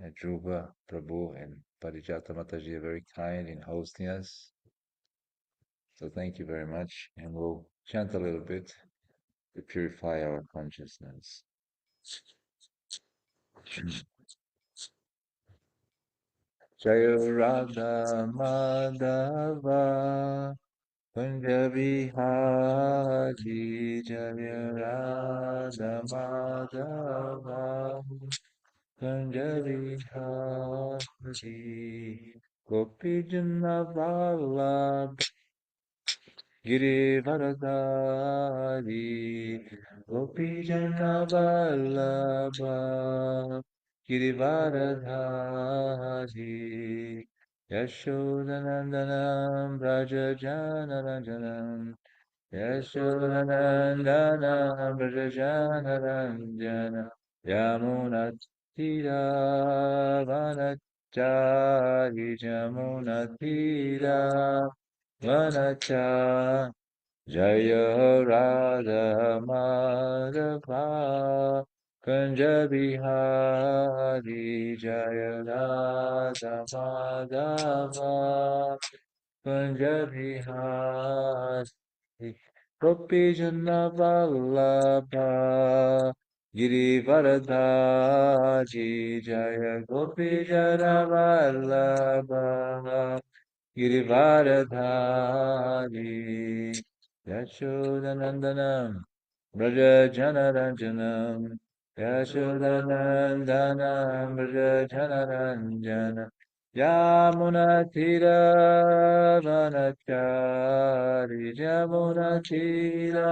Dhruva, Prabhu, and Parijata Mataji are very kind in hosting us. So thank you very much. And we'll chant a little bit to purify our consciousness. Jaya Radha Madhava Kunjabihari Jaya Radha Madhava Kunjabihari Gopijana Vallabha Girivaradari Gopijana Vallabha Girivaradari Yashodanandanam Brajajanaranjanam Yashodanandanam Brajajanaranjanam Yamunatira Vanachari Jamunatira Vanachari Jaya Radha Madhava Kunja Bihari Jaya Radha Madhava Kunja Bihari Gopi Jana Vallabha Girivaradhaji Jaya Gopi Jana Vallabha Girivaradhari Yashodanandanam Braja Janaranjanam Yashodanandanam Braja Janaranjanam Yamunatira Vanachari Yamunatira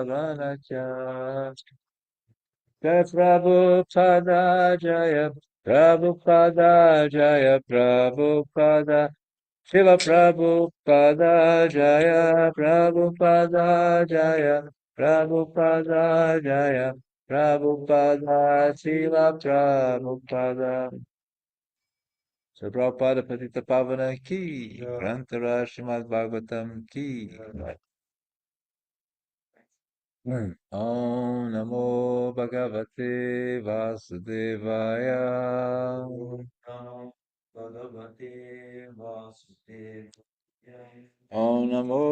Vanachari Jaya Prabhupada Jaya Prabhupada Jaya Prabhupada Shiva Prabhupada Jaya Prabhupada Jaya Prabhupada Jaya Prabhupada Shiva Prabhupada So Prabhupada Patita Pavana Ki Grantara Srimad Bhagavatam Ki Om Namo Bhagavate Vasudevaya Namo Bhagavate Vasudevaya. Om Namo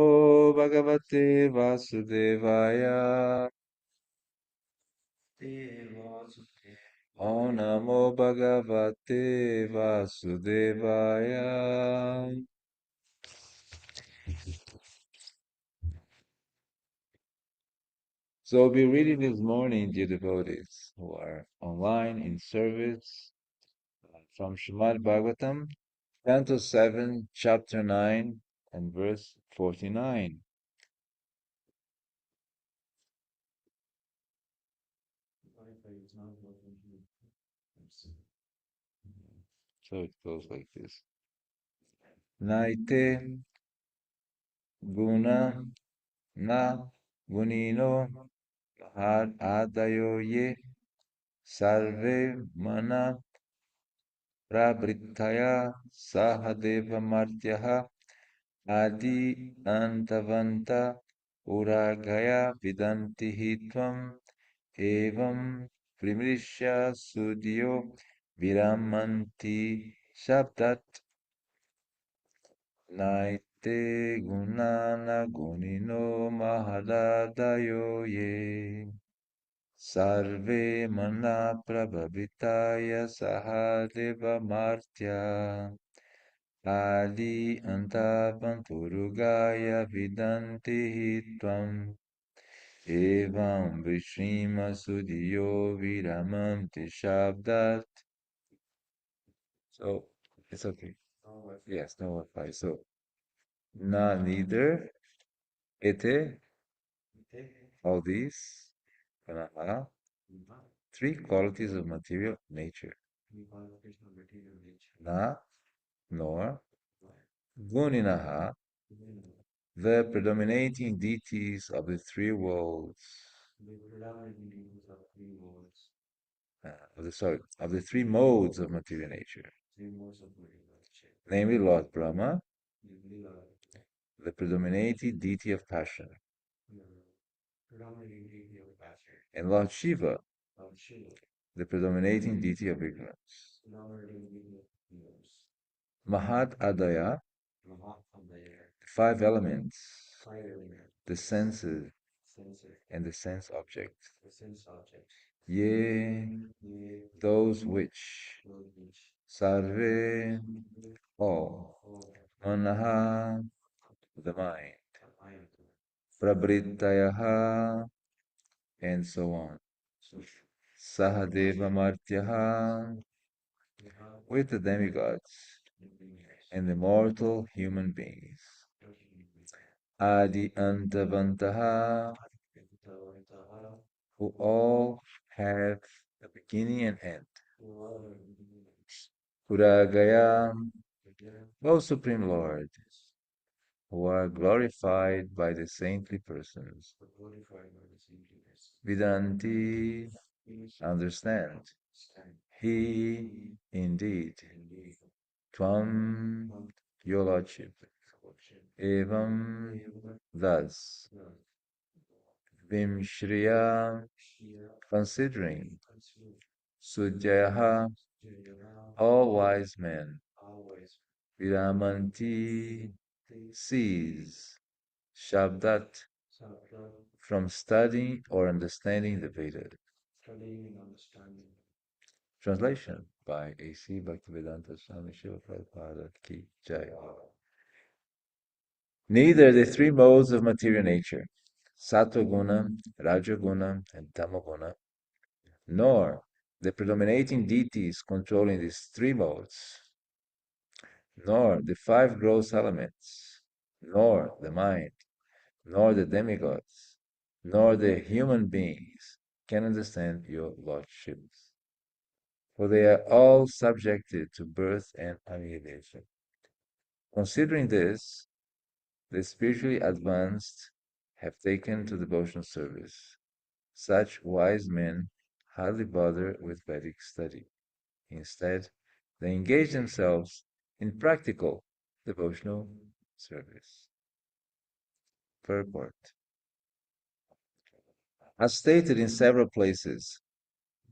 Bhagavate Vasudevaya Om Namo Bhagavate Vasudevaya. So we'll be reading this morning, dear devotees who are online in service from Srimad Bhagavatam, Canto 7, Chapter 9, and verse 49. So it goes like this. Naite guna na gunino adayo ye sarve mana prabritaya sahadeva martyaha adi antavanta uragaya vidanti hitvam evam primrishya sudyo viramanti shabdat naite gunana gunino mahadadayo ye sarve mana prabhavitaya sahadeva martya adi antavanturugaya vidanti tvam evam vishrima sudiyo viramanti shabdat. So it's okay. Yes, no Wi-Fi. So na neither ete all these panaha three qualities of material nature. Na nor guninaha the predominating deities of the three worlds. Of the three modes of material nature, namely Lord Brahma, the predominating deity of passion, and Lord Shiva, the predominating deity of ignorance. Mahat Adaya, the five elements, the senses, and the sense object. Ye, those which, sarve, all, manaha, the mind, prabhrittayaha, and so on. Sahadeva Martyaha, with the demigods and the mortal human beings. Adi Antavantaha, who all have a beginning and end. Puragaya, O Supreme Lord, who are glorified by the saintly persons. Vedanti, understand. He, indeed. Tvam, your Lordship. Evam, thus. Vimshriya, considering. Sujyaha, all wise men. Viramanti, cease. Shabdat, from studying or understanding the Vedas. Translation by A.C. Bhaktivedanta Swami Srila Prabhupada Ki Jai. Neither the three modes of material nature, Sattva-guna, Rajaguna, and Tamaguna, nor the predominating deities controlling these three modes, nor the five gross elements, nor the mind, nor the demigods, nor the human beings can understand your lordships, for they are all subjected to birth and annihilation. Considering this, the spiritually advanced have taken to devotional service. Such wise men hardly bother with Vedic study. Instead, they engage themselves in practical devotional service. Purport. As stated in several places,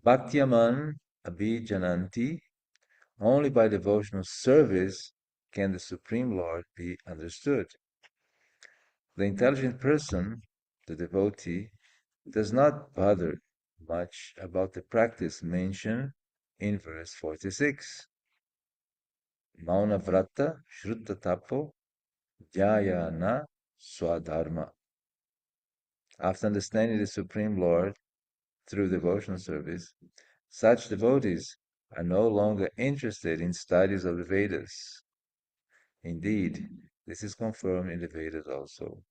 Bhaktiyaman Abhijananti, only by devotional service can the Supreme Lord be understood. The intelligent person, the devotee, does not bother much about the practice mentioned in verse 46. Mauna vrata shrutta tapo dhyayana swadharma. After understanding the Supreme Lord through devotional service, such devotees are no longer interested in studies of the Vedas. Indeed, this is confirmed in the Vedas also.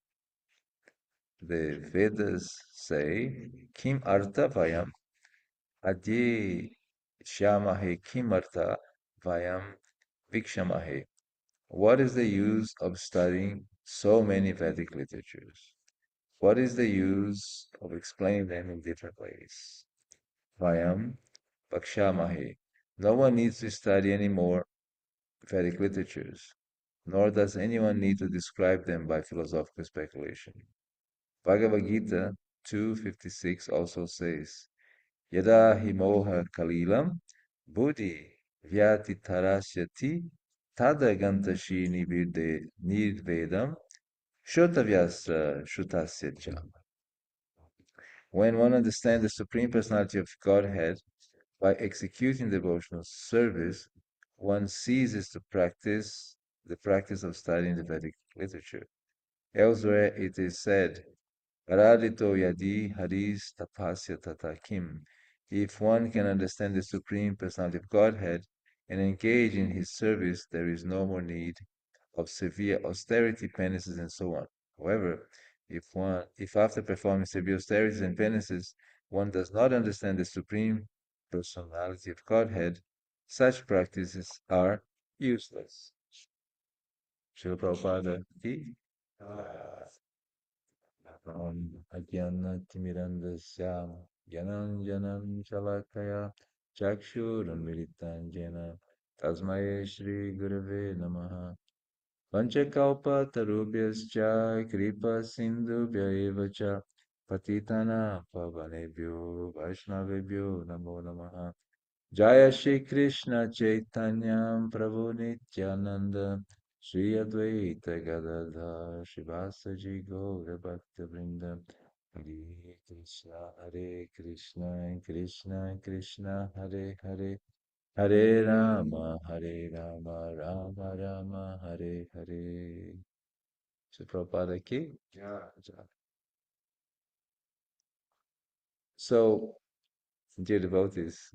The Vedas say, Kim Artha Vayam Adye Shyamahe Kim Artha Vayam Vikshamahe. What is the use of studying so many Vedic literatures? What is the use of explaining them in different ways? Vayam Vakshamahe. No one needs to study any more Vedic literatures, nor does anyone need to describe them by philosophical speculation. Bhagavad Gita 2:56 also says, Yada himoha kalilam buddhi vyatitarasyati tada gantashi nirvedam shrotavyasra shrutasya cha. When one understands the Supreme Personality of Godhead by executing devotional service, one ceases to practice the practice of studying the Vedic literature. Elsewhere it is said, Paradito yadi haris tapasya tata kim. If one can understand the Supreme Personality of Godhead and engage in his service, there is no more need of severe austerity, penances, and so on. However, if after performing severe austerities and penances, one does not understand the Supreme Personality of Godhead, such practices are useless. Srila Prabhupada ki Ajnanatimirandasya Gyananjanam Shalakaya Chakshurunmilitanjena Tasmaye Shri Gurave Namaha Panchakalpa Tarubhyascha Kripa Sindhubhya Eva Cha Patitana Pavanebhyo Vaishnavebhyo Namo Namaha. Jaya Shri Krishna Chaitanyam Prabhu Nityananda Shri Advaita Gadadha Shivasaji Gaura Bhakta Vrinda Hare Krishna Krishna Krishna Hare Hare Hare Rama Rama Rama Hare Hare. So Prabhupada ki. Yeah. So, dear devotees,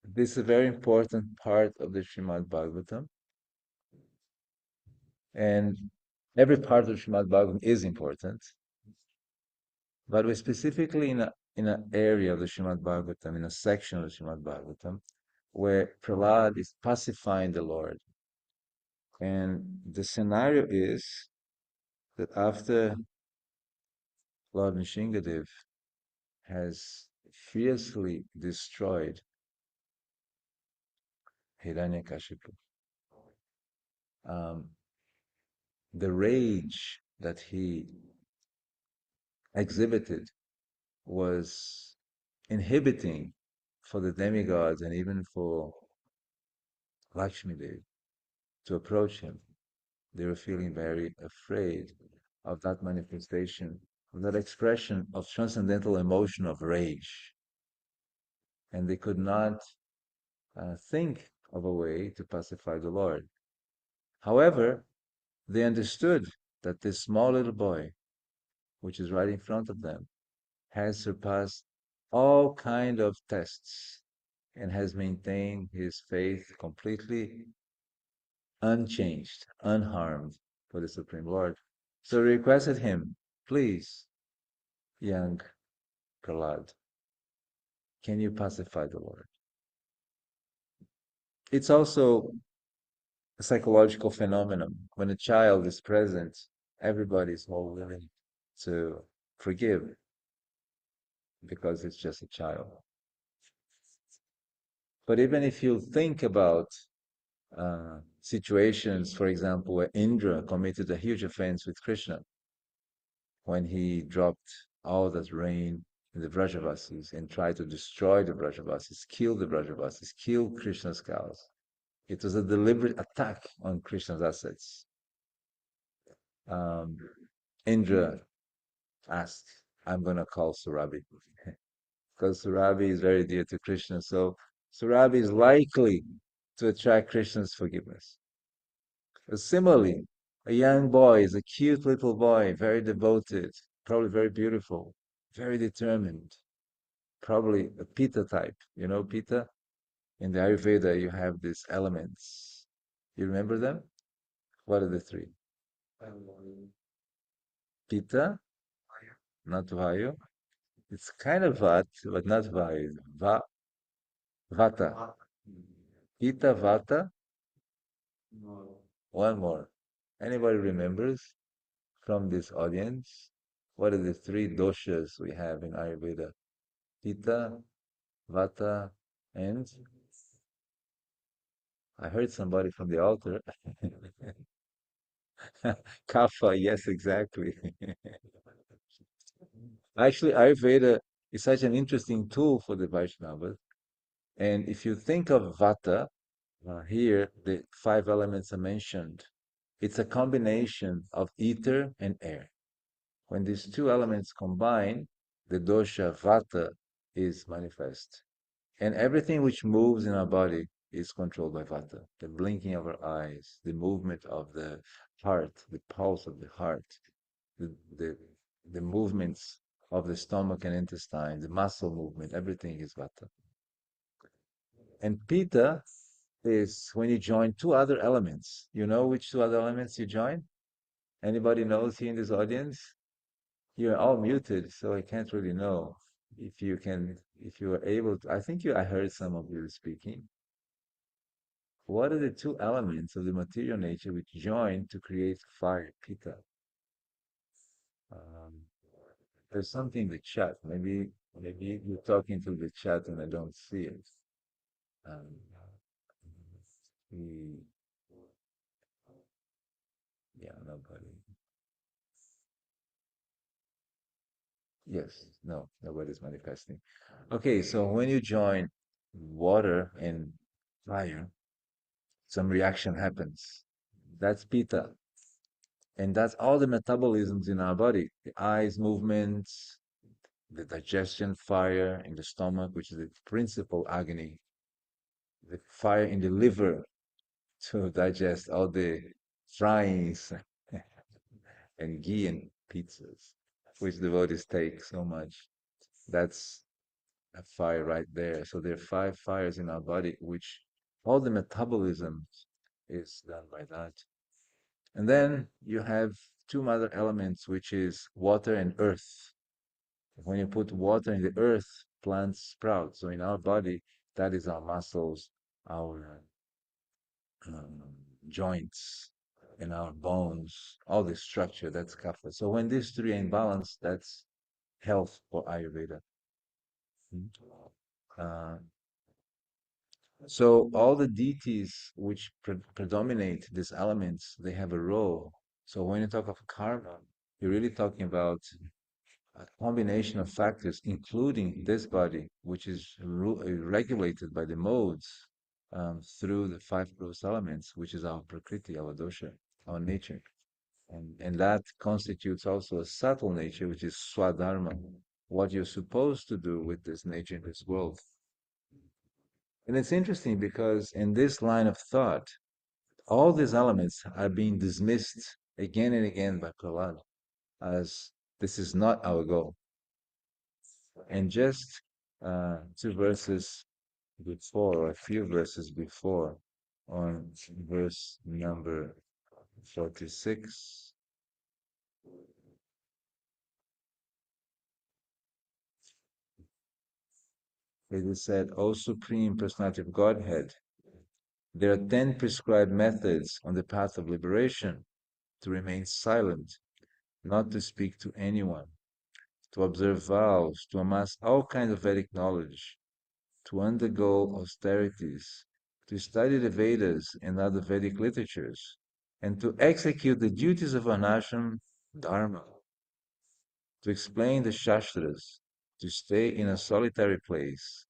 this is a very important part of the Srimad Bhagavatam, and every part of Srimad Bhagavatam is important, but we're specifically in an area of the Srimad Bhagavatam, in a section of the Srimad Bhagavatam, where Prahlad is pacifying the Lord. And the scenario is that after Lord Nrsingadev has fiercely destroyed Hiranyakashipu, um, the rage that he exhibited was inhibiting for the demigods and even for Lakshmi Devi to approach him. They were feeling very afraid of that manifestation, of that expression of transcendental emotion of rage. And they could not think of a way to pacify the Lord. However, they understood that this small little boy, which is right in front of them, has surpassed all kind of tests and has maintained his faith completely unchanged, unharmed for the Supreme Lord. So he requested him, please, young Prahlad, can you pacify the Lord? It's also a psychological phenomenon. When a child is present, everybody is more willing to forgive because it's just a child. But even if you think about situations, for example, where Indra committed a huge offense with Krishna when he dropped all that rain in the Vrajavasis and tried to destroy the Vrajavasis, kill the Vrajavasis, kill Krishna's cows. It was a deliberate attack on Krishna's assets. Um, Indra asked, I'm going to call Surabhi because Surabhi is very dear to Krishna. So Surabhi is likely to attract Krishna's forgiveness. Similarly, a young boy is a cute little boy, very devoted, probably very beautiful, very determined, probably a Pitta type. You know, Pitta? In the Ayurveda, you have these elements. You remember them? What are the three? Pitta, not Vayu. It's kind of Vat, but not Vayu. Vata. Pitta, Vata. One more. Anybody remembers from this audience? What are the three doshas we have in Ayurveda? Pitta, Vata, and I heard somebody from the altar. Kapha, yes, exactly. Actually, Ayurveda is such an interesting tool for the Vaishnavas. And if you think of Vata, here the five elements are mentioned. It's a combination of ether and air. When these two elements combine, the dosha Vata is manifest. And everything which moves in our body is controlled by Vata. The blinking of our eyes, the movement of the heart, the pulse of the heart, the, the, the movements of the stomach and intestine, the muscle movement, everything is Vata. And Pitta is when you join two other elements. You know which two other elements you join? Anybody knows here in this audience? You're all muted, so I can't really know if you can, if you are able to. I think I heard some of you speaking. What are the two elements of the material nature which join to create fire, Pitta? Um, there's something in the chat. Maybe you're talking to the chat and I don't see it. Um, the, yeah, nobody. Yes, no, nobody's manifesting. Okay, so when you join water and fire, some reaction happens. That's pitta. And that's all the metabolisms in our body, the eyes movements, the digestion fire in the stomach, which is the principal agony, the fire in the liver to digest all the fryings and ghee and pizzas, which devotees take so much. That's a fire right there. So there are five fires in our body, which all the metabolism is done by that. And then you have two other elements, which is water and earth. When you put water in the earth, plants sprout. So in our body, that is our muscles, our um, joints, and our bones, all the structure, that's kapha. So when these three are in balance, that's health for Ayurveda. Mm. Uh, so all the deities which predominate these elements, they have a role. So when you talk of karma, you're really talking about a combination of factors, including this body, which is regulated by the modes through the five gross elements, which is our prakriti, our dosha, our nature. And that constitutes also a subtle nature, which is swadharma, what you're supposed to do with this nature in this world. And it's interesting because in this line of thought, all these elements are being dismissed again and again by Prahlad as this is not our goal. And just two verses before, or a few verses before, on verse number 46, it is said, O Supreme Personality of Godhead, there are 10 prescribed methods on the path of liberation: to remain silent, not to speak to anyone, to observe vows, to amass all kinds of Vedic knowledge, to undergo austerities, to study the Vedas and other Vedic literatures, and to execute the duties of an ashram dharma, to explain the Shastras, to stay in a solitary place,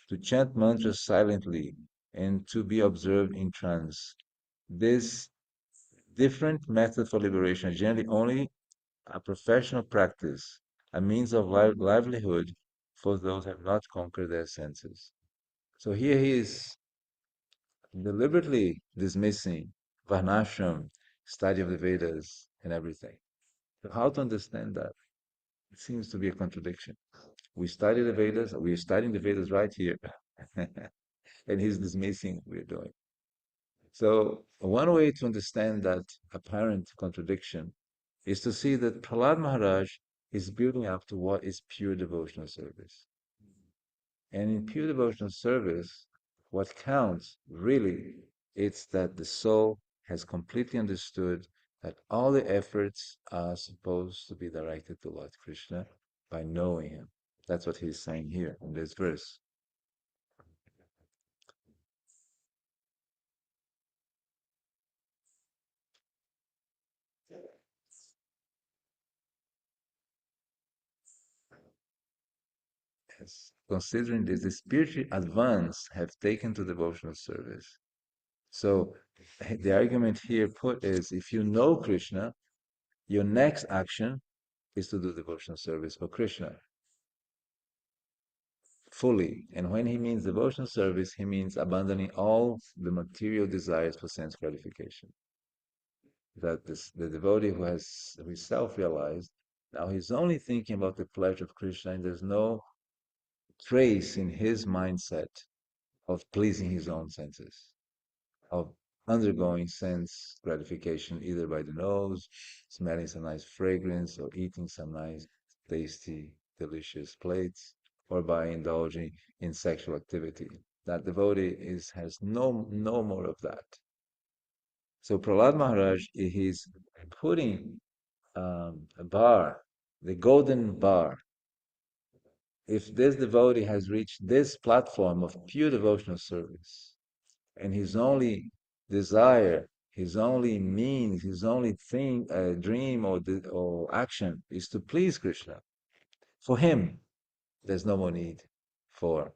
to chant mantras silently, and to be observed in trance. This different method for liberation is generally only a professional practice, a means of livelihood for those who have not conquered their senses. So here he is deliberately dismissing Varnashram, study of the Vedas, and everything. So how to understand that? It seems to be a contradiction. We study the Vedas, we are studying the Vedas right here, and he's dismissing what we're doing. So one way to understand that apparent contradiction is to see that Prahlad Maharaj is building up to what is pure devotional service. And in pure devotional service, what counts really it's that the soul has completely understood that all the efforts are supposed to be directed to Lord Krishna by knowing him. That's what he's saying here in this verse. Yes. Considering this, the spiritual advance have taken to devotional service. So the argument here put is if you know Krishna, your next action is to do devotional service for Krishna fully. And when he means devotional service, he means abandoning all the material desires for sense gratification. That the devotee who is self-realized, now he's only thinking about the pleasure of Krishna, and there's no trace in his mindset of pleasing his own senses, of undergoing sense gratification either by the nose, smelling some nice fragrance, or eating some nice, tasty, delicious plates, or by indulging in sexual activity. That devotee has no more of that. So Prahlad Maharaj is putting a bar, the golden bar. If this devotee has reached this platform of pure devotional service, and his only desire, his only means, his only thing, dream or action is to please Krishna, For him, there's no more need for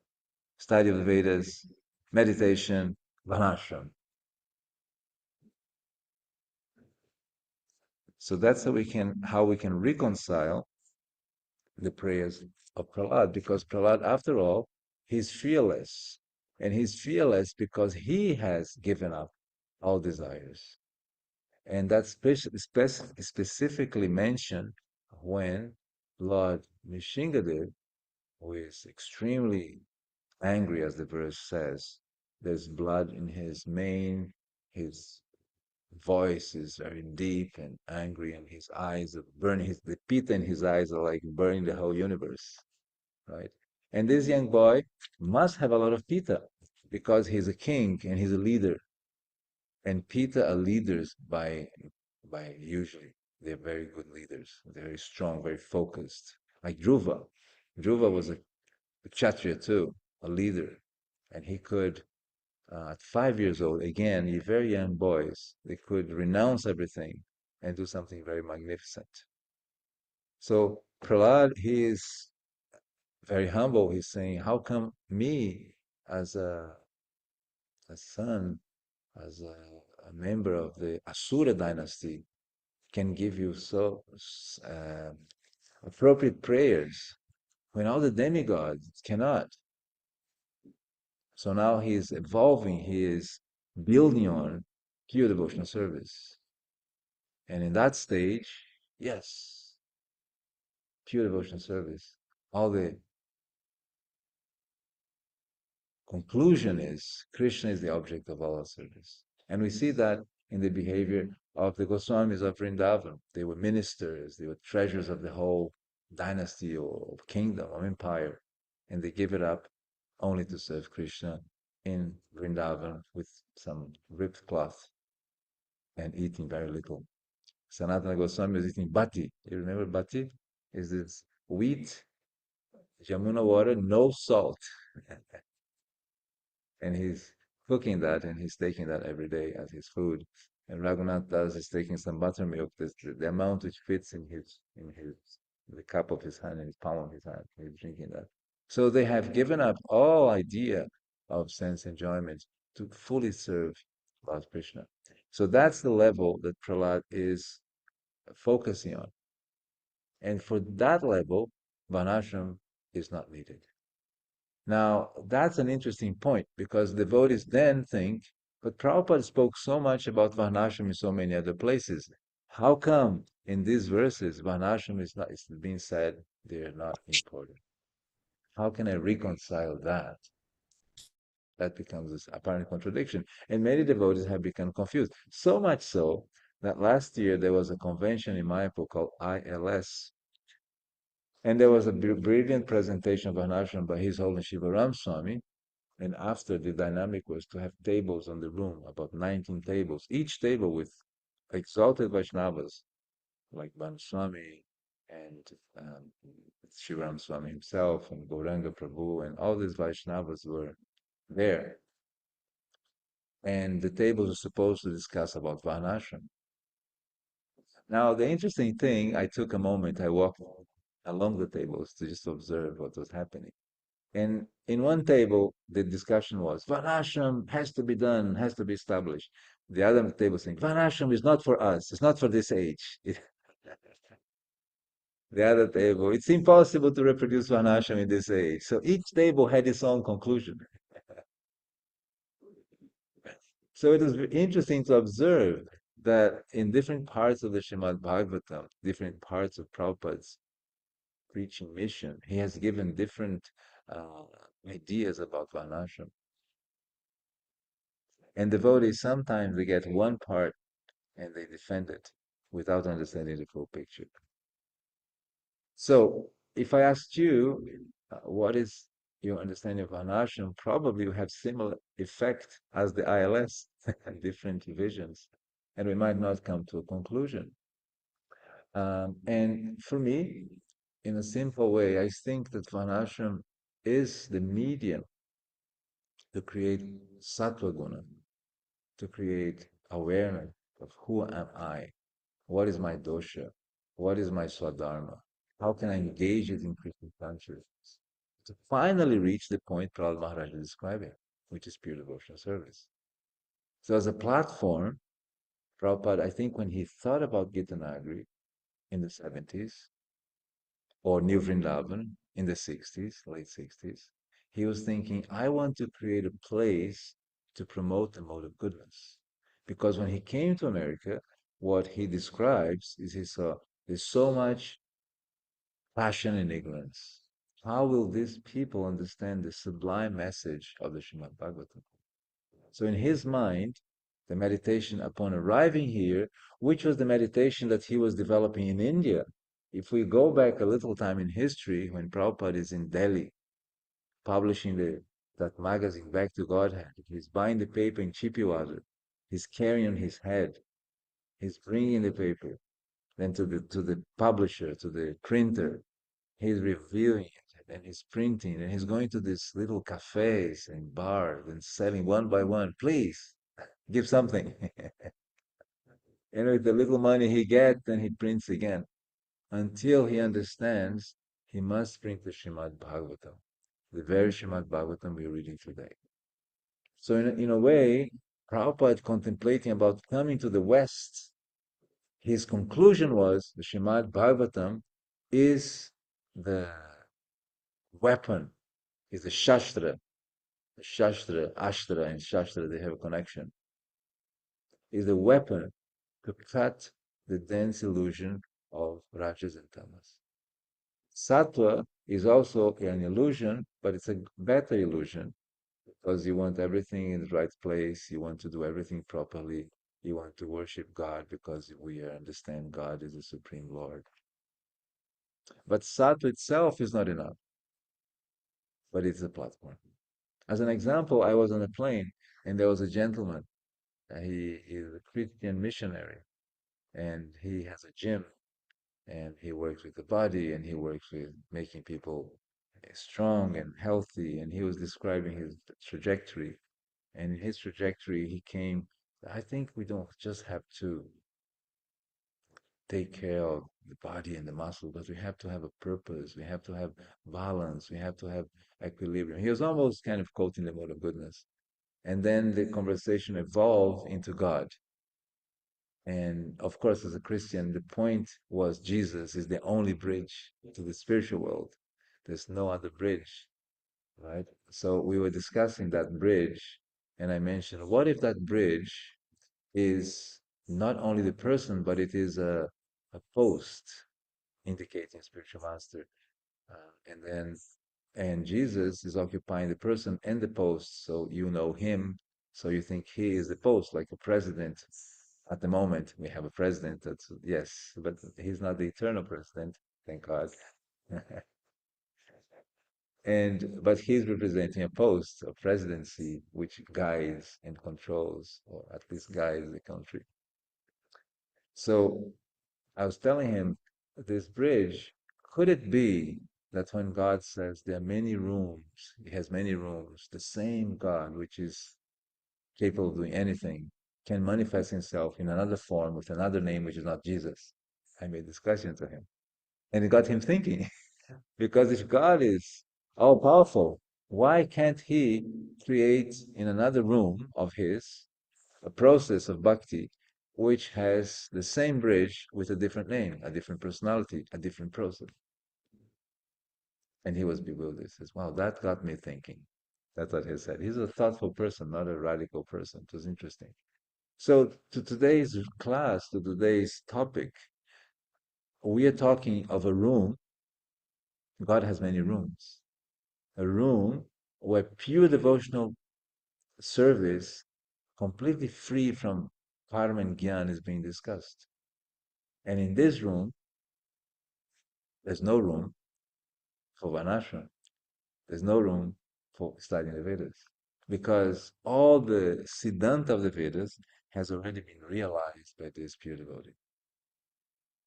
study of the Vedas, meditation, Varnashram. So that's how we can reconcile the prayers of Prahlad, because Prahlad, after all, he's fearless. And he's fearless because he has given up all desires. And that's specifically mentioned when Lord Nishingadev, who is extremely angry, as the verse says, there's blood in his mane, his voice is very deep and angry, and his eyes are burning. The pita in his eyes are like burning the whole universe, right? And this young boy must have a lot of pita because he's a king and he's a leader. And pita are leaders by usually they're very good leaders. They're very strong, very focused. Like Dhruva. Dhruva was a kshatriya too, a leader, and he could at 5 years old, again, very young boys, they could renounce everything and do something very magnificent. So Prahlad, he is very humble. He's saying, how come me, as a son, as a member of the Asura dynasty, can give you so appropriate prayers when all the demigods cannot? So now he is evolving, he is building on pure devotional service. And in that stage, yes, pure devotional service. All the conclusion is Krishna is the object of all our service. And we see that in the behavior of the Goswamis of Vrindavan. They were ministers, they were treasures of the whole dynasty or kingdom or empire. And they give it up only to serve Krishna in Vrindavan with some ripped cloth and eating very little. Sanatana Goswami was eating bati. You remember bati? Is this wheat, Jamuna water, no salt. And he's cooking that and he's taking that every day as his food. And Raghunath Das is taking some buttermilk, the amount which fits in the cup of his hand, in his palm of his hand. He's drinking that. So they have given up all idea of sense enjoyment to fully serve Lord Krishna. So that's the level that Prahlad is focusing on. And for that level, Varnashram is not needed. Now, that's an interesting point because devotees then think, but Prabhupada spoke so much about Varnashram in so many other places. How come in these verses Varnashram is being said they're not important? How can I reconcile that? That becomes this apparent contradiction. And many devotees have become confused. So much so that last year there was a convention in Mayapur called ILS. And there was a brilliant presentation of Varnashram by His Holiness Shiva Swami. And after, the dynamic was to have tables on the room, about 19 tables, each table with exalted Vaishnavas like Swami and Shivaram Swami himself and Gauranga Prabhu, and all these Vaishnavas were there. And the tables were supposed to discuss about Varnashram. Now, the interesting thing, I took a moment, I walked along the tables to just observe what was happening. And in one table, the discussion was, Varnashram has to be done, has to be established. The other table saying, Varnashram is not for us, it's not for this age. The other table, it's impossible to reproduce Varnashram in this age. So each table had its own conclusion. So it was interesting to observe that in different parts of the Srimad Bhagavatam, different parts of Prabhupada's preaching mission, he has given different uh, ideas about Varnashram. And devotees, sometimes they get one part and they defend it without understanding the full picture. So, if I asked you, what is your understanding of Varnashram, probably you have similar effect as the ILS, different visions, and we might not come to a conclusion. And for me, in a simple way, I think that Varnashram is the medium to create sattva guna, to create awareness of who am I, what is my dosha, what is my swadharma, How can I engage it in Christian consciousness? To finally reach the point Prahlad Maharaj is describing, which is pure devotional service. So as a platform, Prabhupada, I think when he thought about Gita Nagari in the 70s, or New Vrindavan in the 60s, late 60s, he was thinking, I want to create a place to promote the mode of goodness. Because when he came to America, what he describes is he saw there's so much passion and ignorance. How will these people understand the sublime message of the Srimad Bhagavatam? So in his mind, the meditation upon arriving here, which was the meditation that he was developing in India. If we go back a little time in history, when Prabhupada is in Delhi, publishing that magazine, Back to Godhead, he's buying the paper in Chipiwada, he's carrying on his head, he's bringing the paper, then to the publisher, to the printer, he's reviewing it, and he's printing, and he's going to these little cafes and bars and selling one by one. Please, give something. And with the little money he gets, then he prints again until he understands he must print the Srimad Bhagavatam, the very Srimad Bhagavatam we're reading today. So in a way, Prabhupada contemplating about coming to the West, his conclusion was the Srimad Bhagavatam is the weapon, is the Shastra. The Shastra, Ashtra and Shastra, they have a connection, is the weapon to cut the dense illusion of Rajas and Tamas. Sattva is also an illusion, but it's a better illusion because you want everything in the right place, you want to do everything properly, you want to worship God because we understand God is the Supreme Lord. But sattva itself is not enough, but it's a platform. As an example, I was on a plane and there was a gentleman. He is a Christian missionary and he has a gym and he works with the body and he works with making people strong and healthy. And he was describing his trajectory. And in his trajectory, he came. I think we don't just have to take care of the body and the muscle, but we have to have a purpose. We have to have balance. We have to have equilibrium. He was almost kind of quoting the mode of goodness. And then the conversation evolved into God. And of course, as a Christian, the point was Jesus is the only bridge to the spiritual world. There's no other bridge, right? So we were discussing that bridge, and I mentioned, what if that bridge is not only the person, but it is a post indicating spiritual master? And then, and Jesus is occupying the person and the post, so you know him, so you think he is the post, like a president. At the moment, we have a president. That's yes, but he's not the eternal president, thank God. And but he's representing a post, a presidency, which guides and controls, or at least guides the country. So I was telling him, this bridge, could it be that when God says there are many rooms, He has many rooms, the same God, which is capable of doing anything, can manifest Himself in another form with another name, which is not Jesus? I made this question to him. And it got him thinking, because if God is all powerful, why can't He create in another room of His a process of bhakti which has the same bridge with a different name, a different personality, a different process? And he was bewildered. He says, wow, that got me thinking. That's what he said. He's a thoughtful person, not a radical person. It was interesting. So, to today's class, to today's topic, we are talking of a room. God has many rooms. A room where pure devotional service, completely free from karma and gyan, is being discussed. And in this room, there's no room for Vanashram. There's no room for studying the Vedas. Because all the Siddhanta of the Vedas has already been realized by this pure devotee.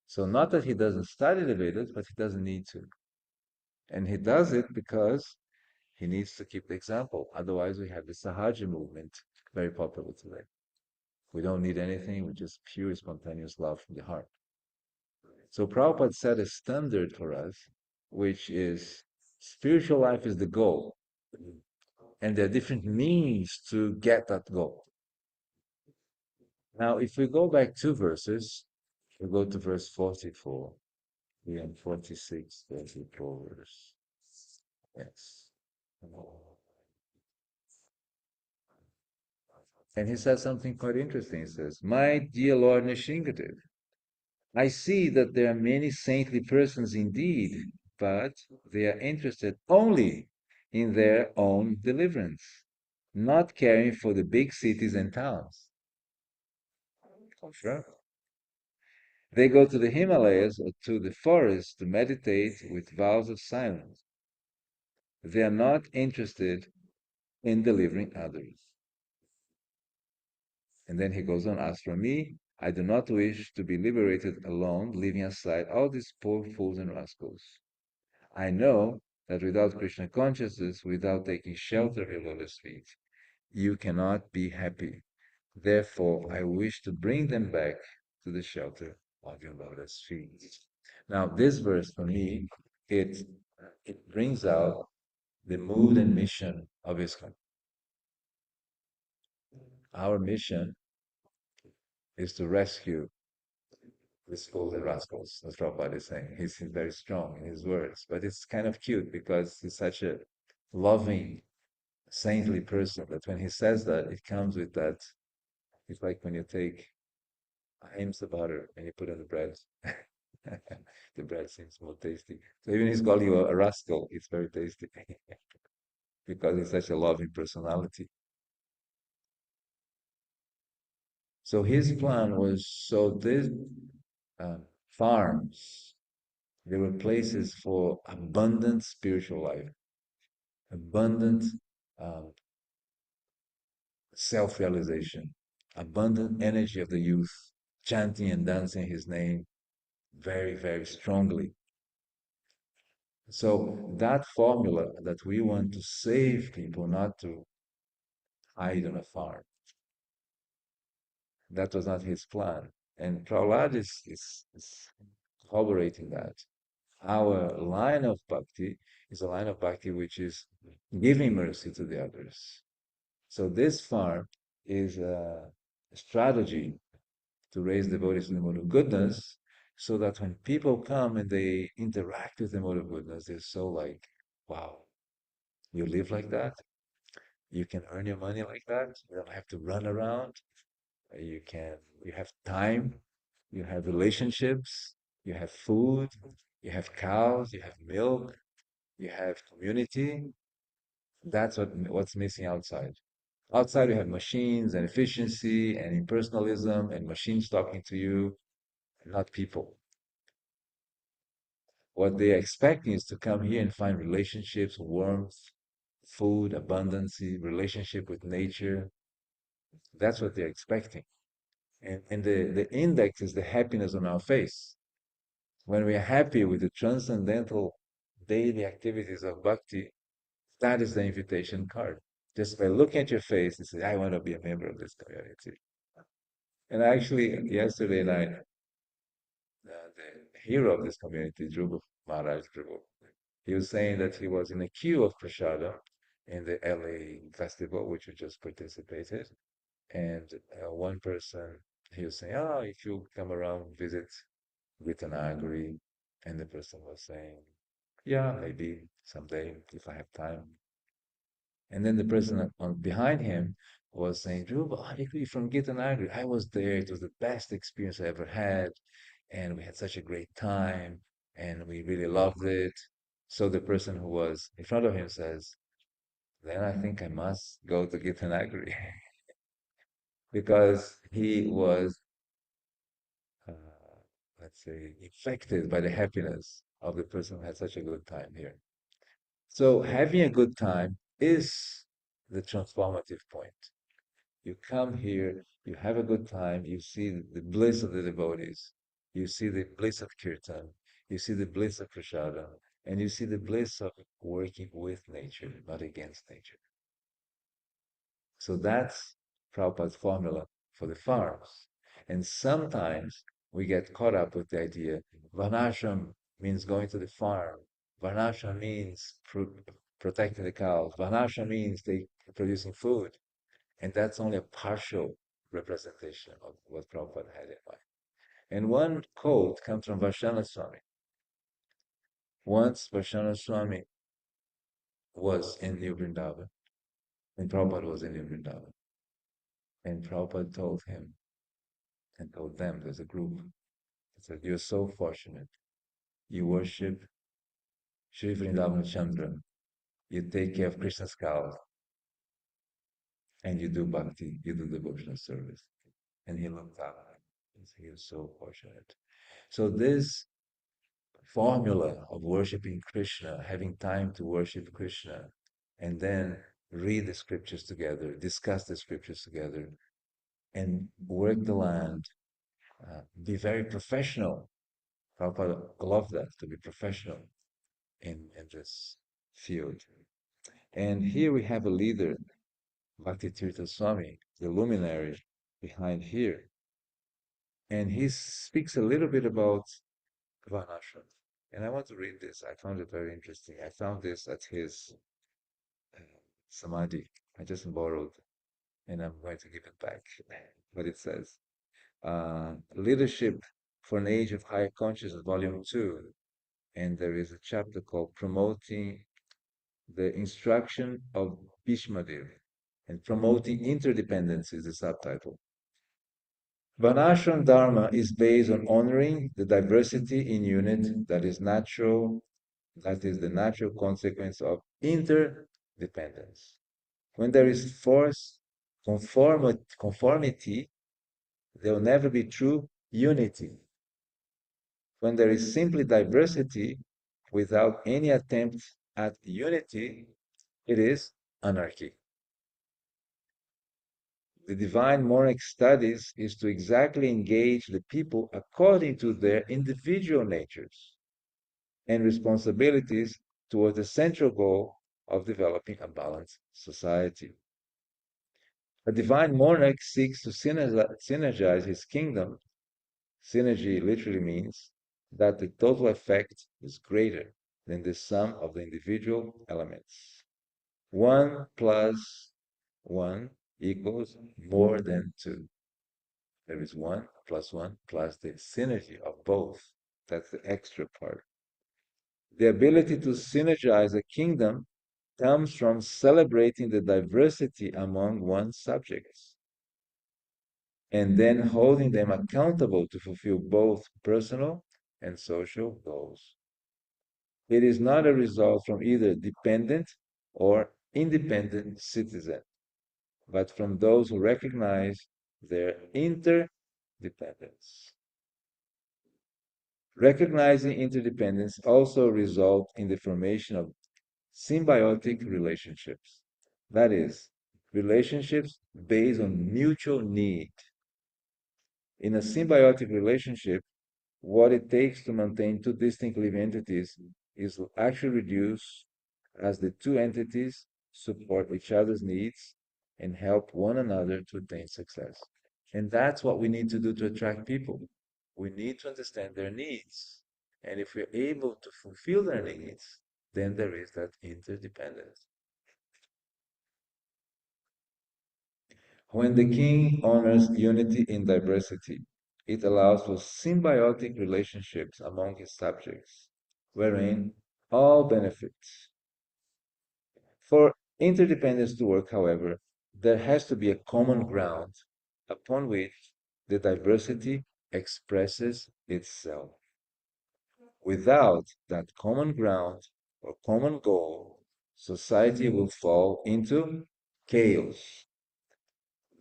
So not that he doesn't study the Vedas, but he doesn't need to. And he does it because he needs to keep the example. Otherwise, we have the Sahaja movement, very popular today. We don't need anything, we just pure spontaneous love from the heart. So Prabhupada set a standard for us, which is spiritual life is the goal, and there are different means to get that goal. Now, if we go back two verses, we go to verse 44, and 46, 44 verse. Yes. And he says something quite interesting. He says, "My dear Lord Nishingadev, I see that there are many saintly persons indeed, but they are interested only in their own deliverance, not caring for the big cities and towns. Confirm. They go to the Himalayas or to the forest to meditate with vows of silence. They are not interested in delivering others." And then he goes on, "As for me, I do not wish to be liberated alone, leaving aside all these poor fools and rascals. I know that without Krishna consciousness, without taking shelter of your lotus feet, you cannot be happy. Therefore, I wish to bring them back to the shelter of your lotus feet." Now, this verse for me, it it brings out the mood and mission of ISKCON. Our mission is to rescue these fools and rascals, as Prabhupada is saying. He's very strong in his words, but it's kind of cute because he's such a loving, saintly person that when he says that, it comes with that. It's like when you take ahimsa butter and you put on the bread. The bread seems more tasty. So even he's calling you a rascal, it's very tasty because he's such a loving personality. So his plan was so these uh, farms, they were places for abundant spiritual life, abundant um, self-realization, abundant energy of the youth, chanting and dancing his name very, very strongly. So that formula that we want to save people, not to hide on a farm, that was not his plan. And Prahlad is corroborating that. Our line of bhakti is a line of bhakti which is giving mercy to the others. So this farm is a strategy to raise devotees in the mode of goodness, so that when people come and they interact with the mode of goodness, they're so like, wow, you live like that? You can earn your money like that? You don't have to run around. You can, you have time, you have relationships, you have food, you have cows, you have milk, you have community. That's what's missing outside. Outside, you have machines and efficiency and impersonalism and machines talking to you, not people. What they're expecting is to come here and find relationships, warmth, food, abundance, relationship with nature. That's what they're expecting. And the index is the happiness on our face. When we are happy with the transcendental daily activities of bhakti, that is the invitation card. Just by looking at your face and say, I want to be a member of this community. And actually, yesterday night, the hero of this community, Dhruva Maharaj Prabhu, he was saying that he was in a queue of prasada in the LA festival, which we just participated. And one person, he was saying, oh, if you come around, visit Gita Nagari. And the person was saying, yeah, maybe someday if I have time. And then the person behind him was saying, Dhruva, I agree from Gita Nagari. I was there. It was the best experience I ever had. And we had such a great time. And we really loved it. So the person who was in front of him says, then I think I must go to Gita Nagari because he was, uh, let's say, infected by the happiness of the person who had such a good time here. So having a good time is the transformative point. You come here, you have a good time, you see the bliss of the devotees, you see the bliss of kirtan, you see the bliss of prasada, and you see the bliss of working with nature, not against nature. So that's Prabhupada's formula for the farms. And sometimes we get caught up with the idea. Varnashram means going to the farm. Varnashram means protecting the cows. Varnashram means they producing food. And that's only a partial representation of what Prabhupada had in mind. And one quote comes from Vaishnava Swami. Once Vaishnava Swami was in New Vrindavan, and Prabhupada was in New Vrindavan. And Prabhupada told him and told them, there's a group, he said, you're so fortunate. You worship Sri Vrindavan Chandra. You take care of Krishna's cows, and you do bhakti, you do devotional service. And he looked up. He was so fortunate. So this formula of worshiping Krishna, having time to worship Krishna, and then read the scriptures together, discuss the scriptures together, and work the land, be very professional. Prabhupada loved that, to be professional in this field. And here we have a leader, Bhakti Tirtha Swami, the luminary behind here. And he speaks a little bit about Varnashram. And I want to read this. I found it very interesting. I found this at his uh, Samadhi. I just borrowed, and I'm going to give it back. But it says, Leadership for an Age of Higher Consciousness, Volume 2. And there is a chapter called Promoting the Instruction of Bhishmadev, and Promoting Interdependence is the subtitle. Varnashram Dharma is based on honoring the diversity in unit that is natural, that is the natural consequence of interdependence. When there is forced conformity, there will never be true unity. When there is simply diversity without any attempt at unity, it is anarchy. The divine monarch studies is to exactly engage the people according to their individual natures and responsibilities toward the central goal of developing a balanced society. A divine monarch seeks to synergize his kingdom. Synergy literally means that the total effect is greater than the sum of the individual elements. 1 plus 1 equals more than 2. There is 1 plus the synergy of both. That's the extra part. The ability to synergize a kingdom comes from celebrating the diversity among one's subjects and then holding them accountable to fulfill both personal and social goals. It is not a result from either dependent or independent citizen, but from those who recognize their interdependence. Recognizing interdependence also results in the formation of symbiotic relationships. That is, relationships based on mutual need. In a symbiotic relationship, what it takes to maintain two distinct living entities is actually reduced as the two entities support each other's needs and help one another to attain success. And that's what we need to do to attract people. We need to understand their needs. And if we're able to fulfill their needs, then there is that interdependence. When the king honors unity in diversity, it allows for symbiotic relationships among his subjects, wherein all benefit. For interdependence to work, however, there has to be a common ground upon which the diversity expresses itself. Without that common ground or common goal, society will fall into chaos.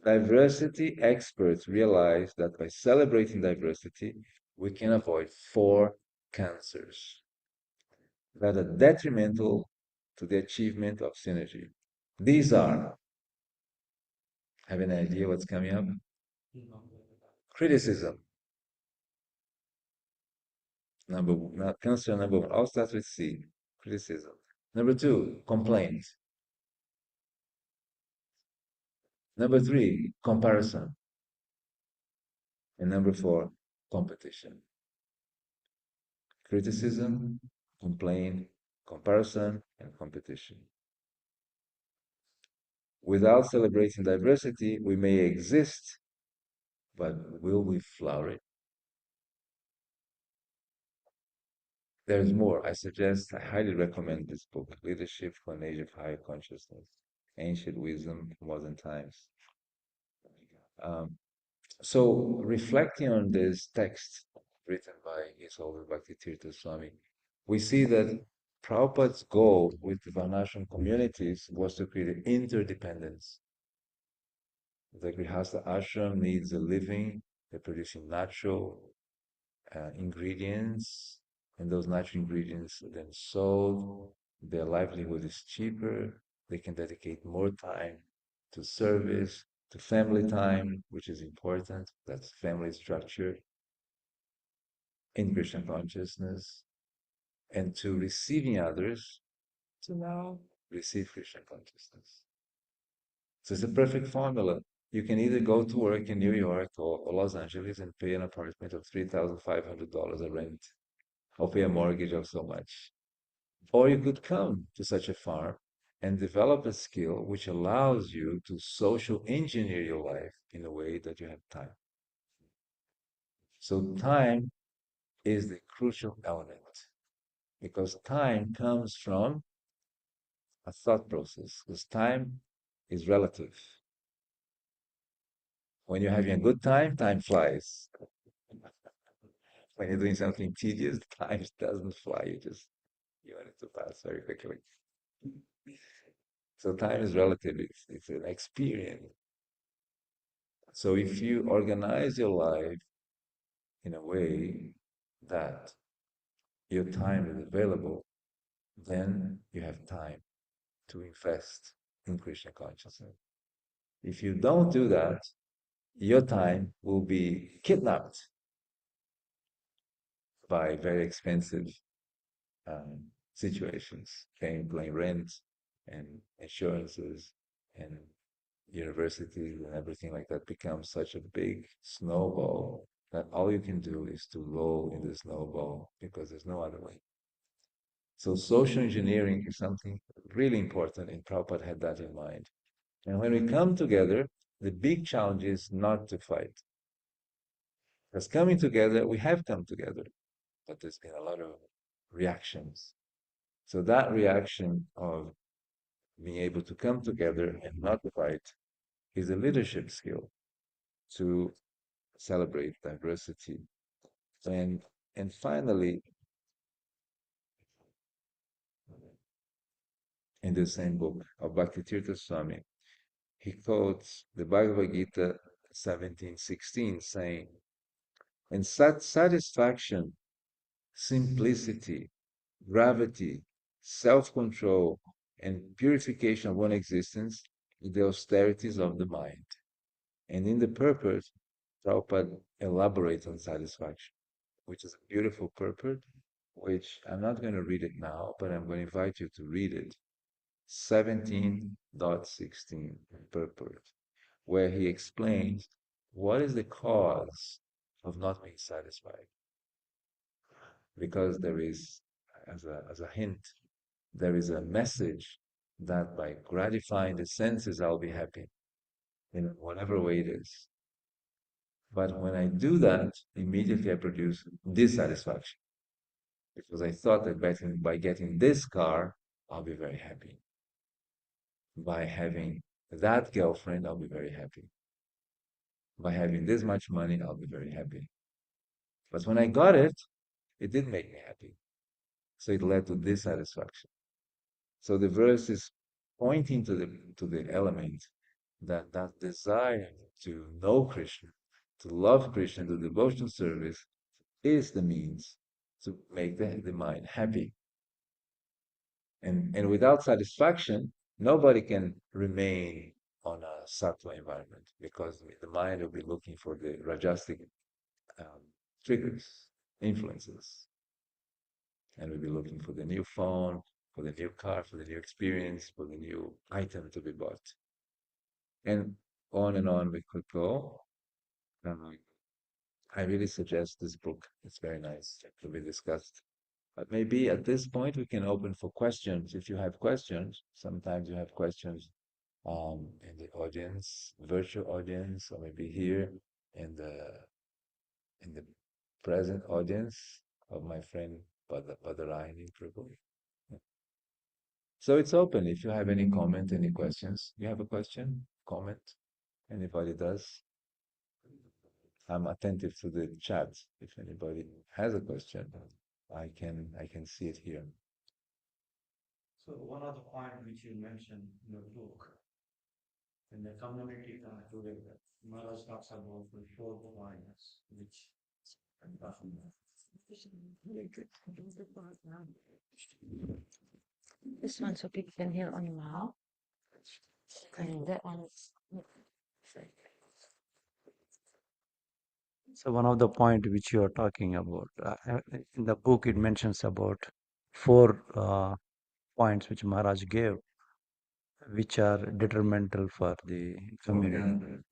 Diversity experts realize that by celebrating diversity, we can avoid 4 cancers that are detrimental to the achievement of synergy. These are, have an idea what's coming up? Criticism, cancer number 1, all starts with C, criticism. Number 2, complaint. Number 3, comparison. And number 4, competition, criticism, complaint, comparison, and competition. Without celebrating diversity, we may exist, but will we flourish? There's more. I highly recommend this book, Leadership for an Age of Higher Consciousness, Ancient Wisdom for Modern Times. Um, so, reflecting on this text written by His Holy Bhakti Tirtha Swami, we see that Prabhupada's goal with the Varnashram communities was to create interdependence. The Grihastha ashram needs a living, they're producing natural ingredients, and those natural ingredients are then sold. Their livelihood is cheaper. They can dedicate more time to service, to family time, which is important. That's family structure in Krishna consciousness, and to receiving others to now receive Krishna consciousness. So it's a perfect formula. You can either go to work in New York or Los Angeles and pay an apartment of $3,500 a rent, or pay a mortgage of so much. Or you could come to such a farm and develop a skill which allows you to social engineer your life in a way that you have time. So time is the crucial element because time comes from a thought process. Because time is relative. When you're having a good time, time flies. When you're doing something tedious, time doesn't fly. You want it to pass very quickly. So time is relative. It's an experience. So if you organize your life in a way that your time is available, then you have time to invest in Krishna consciousness. If you don't do that, your time will be kidnapped by very expensive um, situations, paying rent and insurances and universities and everything like that becomes such a big snowball that all you can do is to roll in the snowball because there's no other way. So social engineering is something really important, and Prabhupada had that in mind. And when we come together, the big challenge is not to fight. Because coming together, we have come together, but there's been a lot of reactions. So that reaction of being able to come together and not fight is a leadership skill to celebrate diversity. And and finally, in the same book of Bhakti Swami, he quotes the Bhagavad Gita 17:16, saying, "And such satisfaction, simplicity, gravity, self-control, and purification of one existence in the austerities of the mind." And in the purport, Prabhupada elaborates on satisfaction, which is a beautiful purport, which I'm not going to read it now, but I'm going to invite you to read it. 17.16 purport, where he explains what is the cause of not being satisfied. Because there is, as a hint, there is a message that by gratifying the senses, I'll be happy in whatever way it is. But when I do that, immediately I produce dissatisfaction because I thought that by getting this car, I'll be very happy. By having that girlfriend, I'll be very happy. By having this much money, I'll be very happy. But when I got it, it didn't make me happy. So it led to dissatisfaction. So the verse is pointing to the element that desire to know Krishna, to love Krishna, to devotional service is the means to make the mind happy. And without satisfaction, nobody can remain on a sattva environment because the mind will be looking for the rajasic um, triggers, influences, and we'll be looking for the new phone, for the new car, for the new experience, for the new item to be bought. And on we could go. Um, I really suggest this book. It's very nice to be discussed. But maybe at this point we can open for questions. If you have questions, sometimes you have questions in the audience, virtual audience, or maybe here in the present audience of my friend Badarayani Prabhu. So it's open. If you have any comment, any questions, you have a question, comment, anybody does. I'm attentive to the chat. If anybody has a question, I can see it here. So one of the point which you mentioned in the book, in the community today, Maharaj talks about the 4 points, which This one so people can hear on loud. And that one is so one of the point which you are talking about in the book, it mentions about 4 points which Maharaj gave, which are detrimental for the community.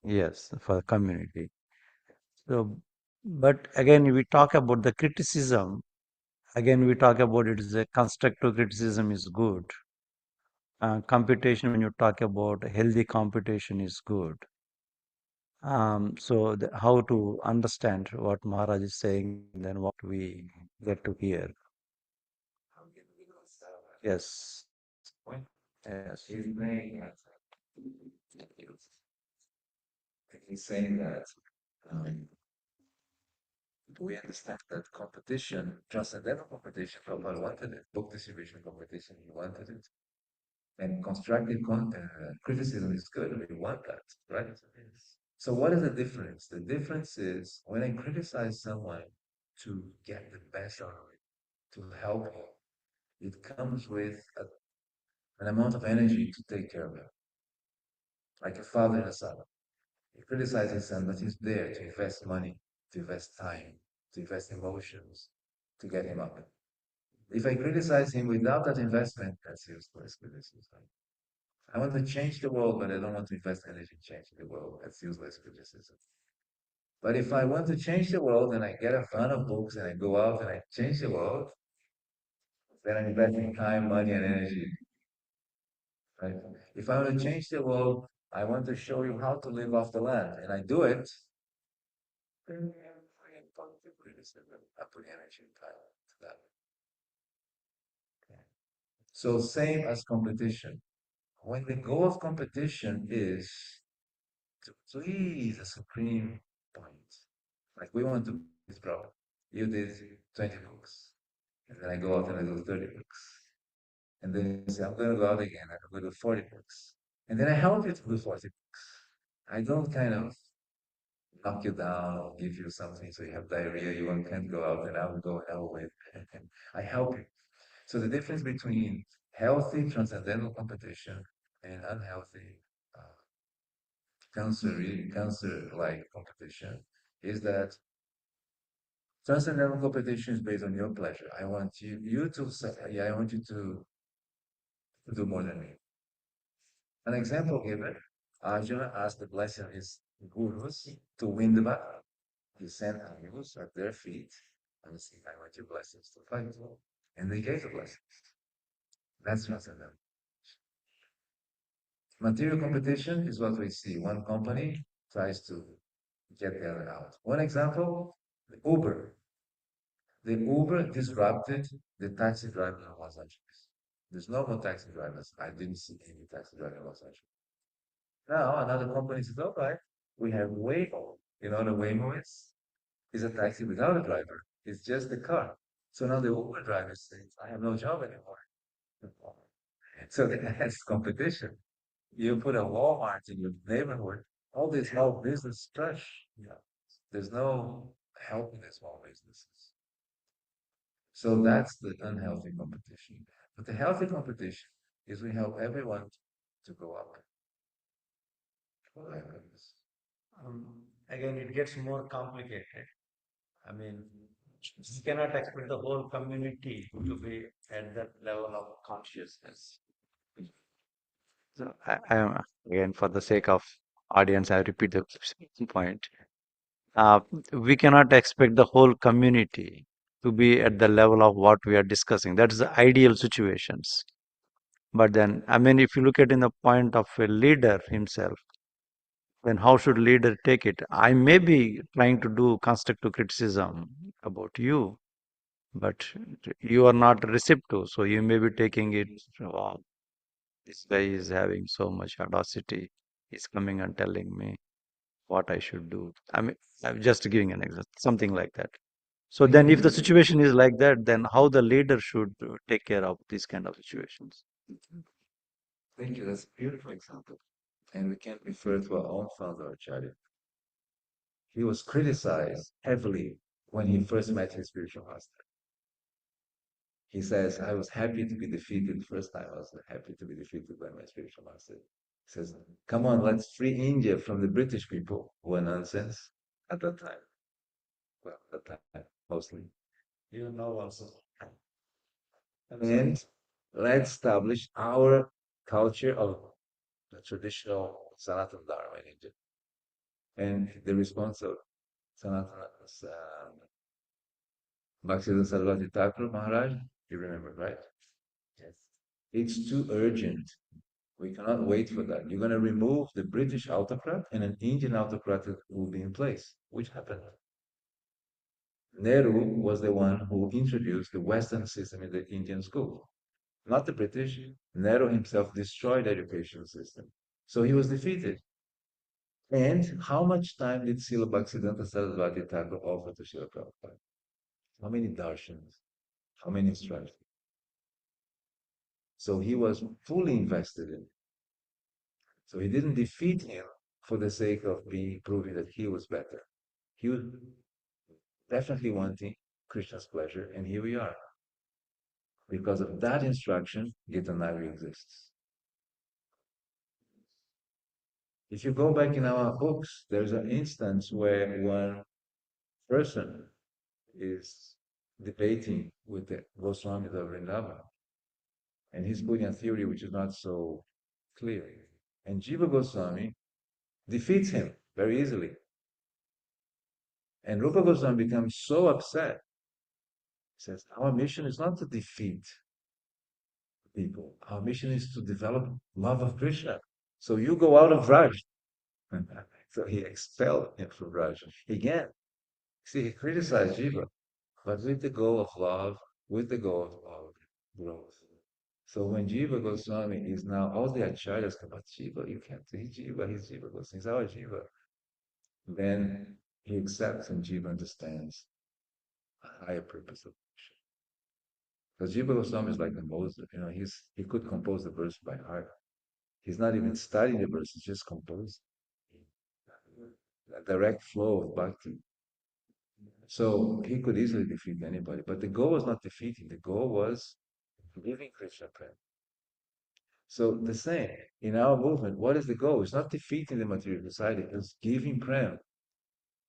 Yes, for the community. So, but again, we talk about the criticism. Again, we talk about it is a constructive criticism is good. Computation, when you talk about healthy competition, is good. So how to understand what Maharaj is saying, then what we get to hear. Yes, yes. He's saying that um, we understand that competition, transcendental competition, Prabhupada wanted it, book distribution competition, he wanted it. And constructive criticism is good, we want that, right? So what is the difference? The difference is when I criticize someone to get the best out of it, to help him, it comes with an amount of energy to take care of him, like a father and a son. He criticizes his son, but he's there to invest money, to invest time, to invest emotions, to get him up. If I criticize him without that investment, that's useless criticism. I want to change the world, but I don't want to invest energy in changing the world. That's useless criticism. But if I want to change the world and I get a ton of books and I go out and I change the world, then I'm investing time, money, and energy. Right? If I want to change the world, I want to show you how to live off the land, and I do it, then I am positive criticism. I put energy and time to that. Okay. So same as competition. When the goal of competition is to please a supreme point, like we want to please Prabhupada. You did 20 books, and then I go out and I do 30 books. And then you say, I'm going to go out again, I'm going to do 40 books. And then I help you to do 40 books. I don't kind of knock you down or give you something so you have diarrhea, can't go out, and I will go hell with. I help you. So the difference between healthy transcendental competition and unhealthy cancer-like competition is that transcendental competition is based on your pleasure. I want you to say, yeah, I want you to do more than me. An example given, Arjuna asked the blessing of his gurus to win the battle. He sent amigos at their feet and said, I want your blessings to fight. And they gave the blessings. That's transcendental. Material competition is what we see. One company tries to get the other out. One example, the Uber. The Uber disrupted the taxi driver in Los Angeles. There's no more taxi drivers. I didn't see any taxi driver in Los Angeles. Now another company says, all right, we have Waymo. You know what a Waymo is? It's a taxi without a driver. It's just the car. So now the Uber driver says, I have no job anymore. So that's competition. You put a Walmart in your neighborhood, all these small business trash. Yeah. There's no help in the small businesses. So that's the unhealthy competition. But the healthy competition is we help everyone to go up. My goodness. Again, it gets more complicated. I mean, you cannot expect the whole community to be at that level of consciousness. So I am again for the sake of audience, I repeat the point. uh, we cannot expect the whole community to be at the level of what we are discussing. That is the ideal situations. But then, I mean, if you look at in the point of a leader himself, then how should leader take it? I may be trying to do constructive criticism about you, but you are not receptive. So you may be taking it, wow, this guy is having so much audacity. He's coming and telling me what I should do. I mean, I'm just giving an example, something like that. So Thank then, if the you. situation is like that, then how the leader should take care of these kind of situations? Thank you. That's a beautiful example. And we can refer to our own founder, Acharya. He was criticized heavily when he first met his spiritual master. He says, I was happy to be defeated. The first time I was happy to be defeated by my spiritual master. He says, come on, let's free India from the British people who were nonsense at that time. Well, at that time, mostly. You know also. And let's establish our culture of the traditional Sanatana Dharma in India. And the response of Sanatana Bhaktisiddhanta Saraswati Thakur Maharaj, you remember, right? Yes. It's too urgent. We cannot wait for that. You're going to remove the British autocrat and an Indian autocrat will be in place, which happened. Nehru was the one who introduced the Western system in the Indian school, not the British. Nehru himself destroyed the education system. So he was defeated. And how much time did Srila Bhaktisiddhanta Saraswati Thakur offer to Srila Prabhupada? How many darshans? How many instructions? So he was fully invested in it. So he didn't defeat him for the sake of being proving that he was better. He was definitely wanting Krishna's pleasure, and here we are. Because of that instruction, Gita Nagari exists. If you go back in our books, there's an instance where one person is debating with the Goswami of Vrindavan, and he's putting a theory which is not so clear. And Jiva Goswami defeats him very easily. And Rupa Goswami becomes so upset. He says, our mission is not to defeat people. Our mission is to develop love of Krishna. So you go out of Raj. So he expelled him from Raj. Again, see, he criticized Jiva, but with the goal of love, with the goal of growth. So when Jiva Goswami is now, all the acharyas come, but Jiva, you can't see Jiva, he's Jiva Goswami, he's our Jiva. Then he accepts and Jiva understands a higher purpose of Krishna. Because Jiva Goswami is like the Moses, he could compose the verse by heart. He's not even studying the verse, he's just composing. A direct flow of bhakti. So he could easily defeat anybody. But the goal was not defeating, the goal was giving Krishna prem. So the same, in our movement, what is the goal? It's not defeating the material society, it's giving prem.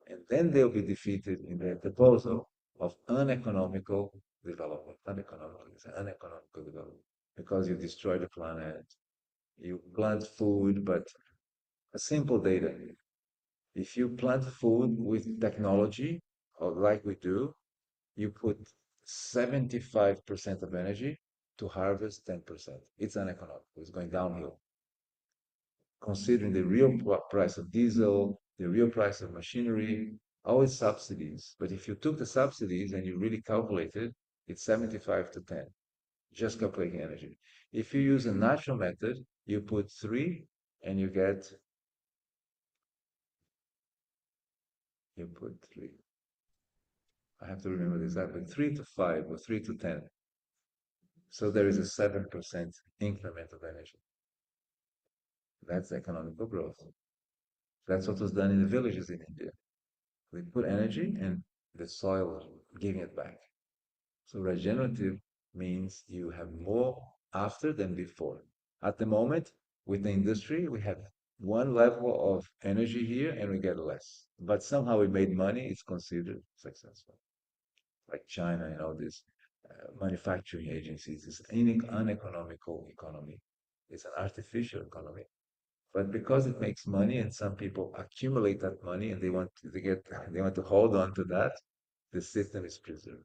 And then they'll be defeated in the proposal of uneconomical development. Uneconomical is uneconomical development. Because you destroy the planet, you plant food, but a simple data. If you plant food with technology, or like we do, you put 75% of energy to harvest 10%. It's uneconomical. It's going downhill. Considering the real price of diesel, the real price of machinery, always subsidies. But if you took the subsidies and you really calculated, it's 75 to 10, just calculating energy. If you use a natural method, you put 3 and you put 3. I have to remember this, but 3 to 5 or 3 to 10. So there is a 7% increment of energy. That's economical growth. That's what was done in the villages in India. They put energy and the soil giving it back. So regenerative means you have more after than before. At the moment, with the industry, we have one level of energy here and we get less. But somehow we made money, it's considered successful. Like China and all these manufacturing agencies, it's an uneconomical economy. It's an artificial economy. But because it makes money and some people accumulate that money and they want to hold on to that, the system is preserved.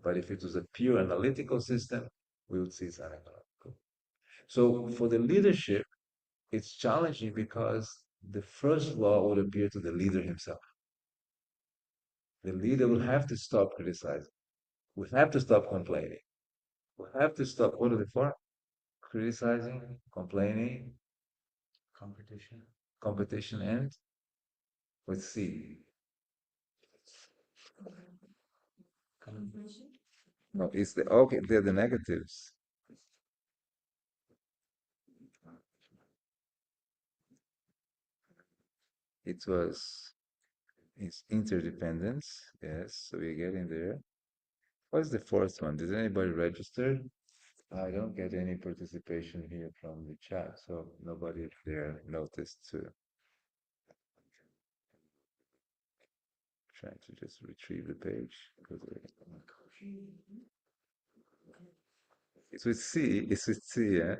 But if it was a pure analytical system, we would see it's anachronistic. So for the leadership, it's challenging because the first law would appear to the leader himself. The leader will have to stop criticizing. We have to stop complaining. We have to stop. What are they for? Criticizing, complaining, Competition. competition, and let's see. No, it's the okay. They're the negatives. It was it's interdependence. Yes, so we're getting there. What's the fourth one? Did anybody register? I don't get any participation here from the chat, so nobody there noticed to trying to just retrieve the page because it's with C. It's with C. Yeah,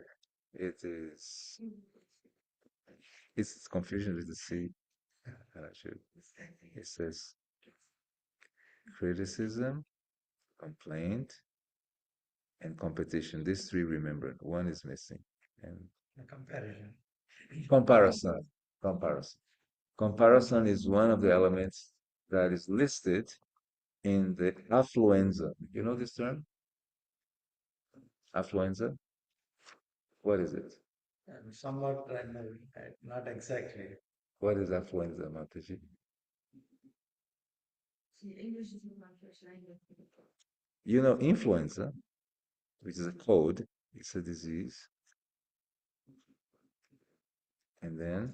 it is. It's confusion with the C. I should. It says criticism, complaint, and competition. These three, remember, one is missing. And The comparison. comparison. Comparison. Comparison is one of the elements that is listed in the affluenza. You know this term? Affluenza? What is it? Somewhat, not exactly. What is affluenza, Mataji? You know influenza, which is a code, it's a disease. And then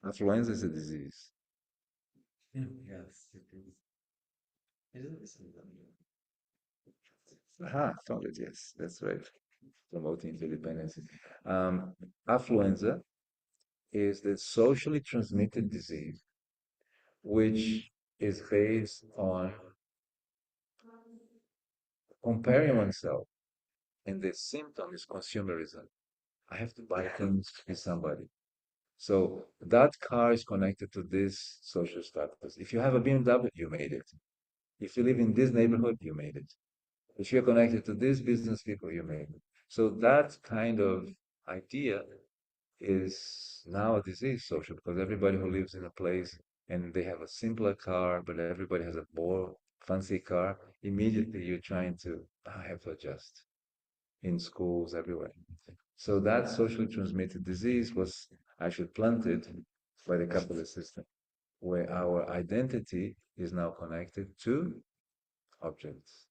affluenza is a disease. Yes, it is. Isn't this? Aha, found it, yes, that's right. Promoting interdependence. Affluenza is the socially transmitted disease, which is based on comparing oneself, and the symptom is consumerism. I have to buy things with somebody. So that car is connected to this social status. If you have a BMW, you made it. If you live in this neighborhood, you made it. If you're connected to this business people, you made it. So that kind of idea is now a disease social because everybody who lives in a place and they have a simpler car, but everybody has a more fancy car, immediately you're trying to, I have to adjust in schools, everywhere. So that socially transmitted disease was actually planted by the capitalist system, where our identity is now connected to objects.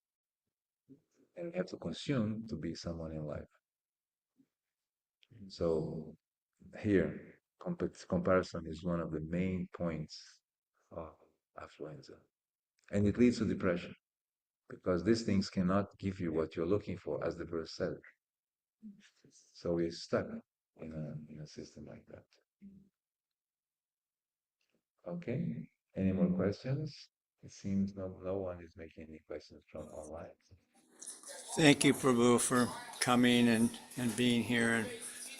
And we have to consume to be someone in life. So here, comparison is one of the main points of affluenza. And it leads to depression because these things cannot give you what you're looking for, as the verse said. So we're stuck in a system like that. Okay. Any more questions? It seems no one is making any questions from online. Thank you, Prabhu, for coming and being here. And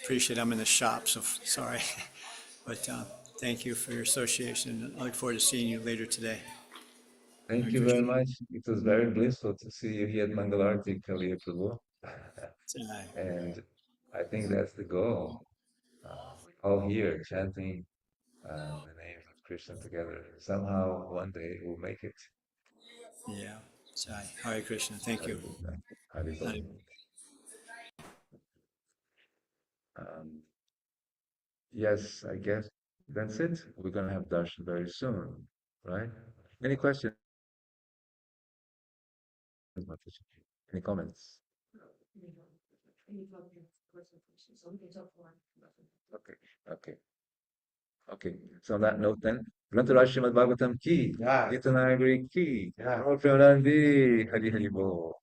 appreciate I'm in the shop, so sorry. But thank you for your association. I look forward to seeing you later today. Thank Hare you very Krishna. much. It was very blissful to see you here at Mangalarti, Kaliya Prabhu. And I think that's the goal. All here chanting the name of Krishna together. Somehow, one day, we'll make it. Yeah. Sai. Hare Krishna. Thank Hare you. Krishna. Hare Hare. Krishna. Um, yes, I guess that's it. We're going to have darshan very soon, right? Any questions, Mataji? Any comments? Okay, okay, okay. So on that note, then, Grantaraj Srimad Bhagavatam ki, Yeah. Gita Nagari ki, Yeah. Lord Premanandi, Hari Hari Bol.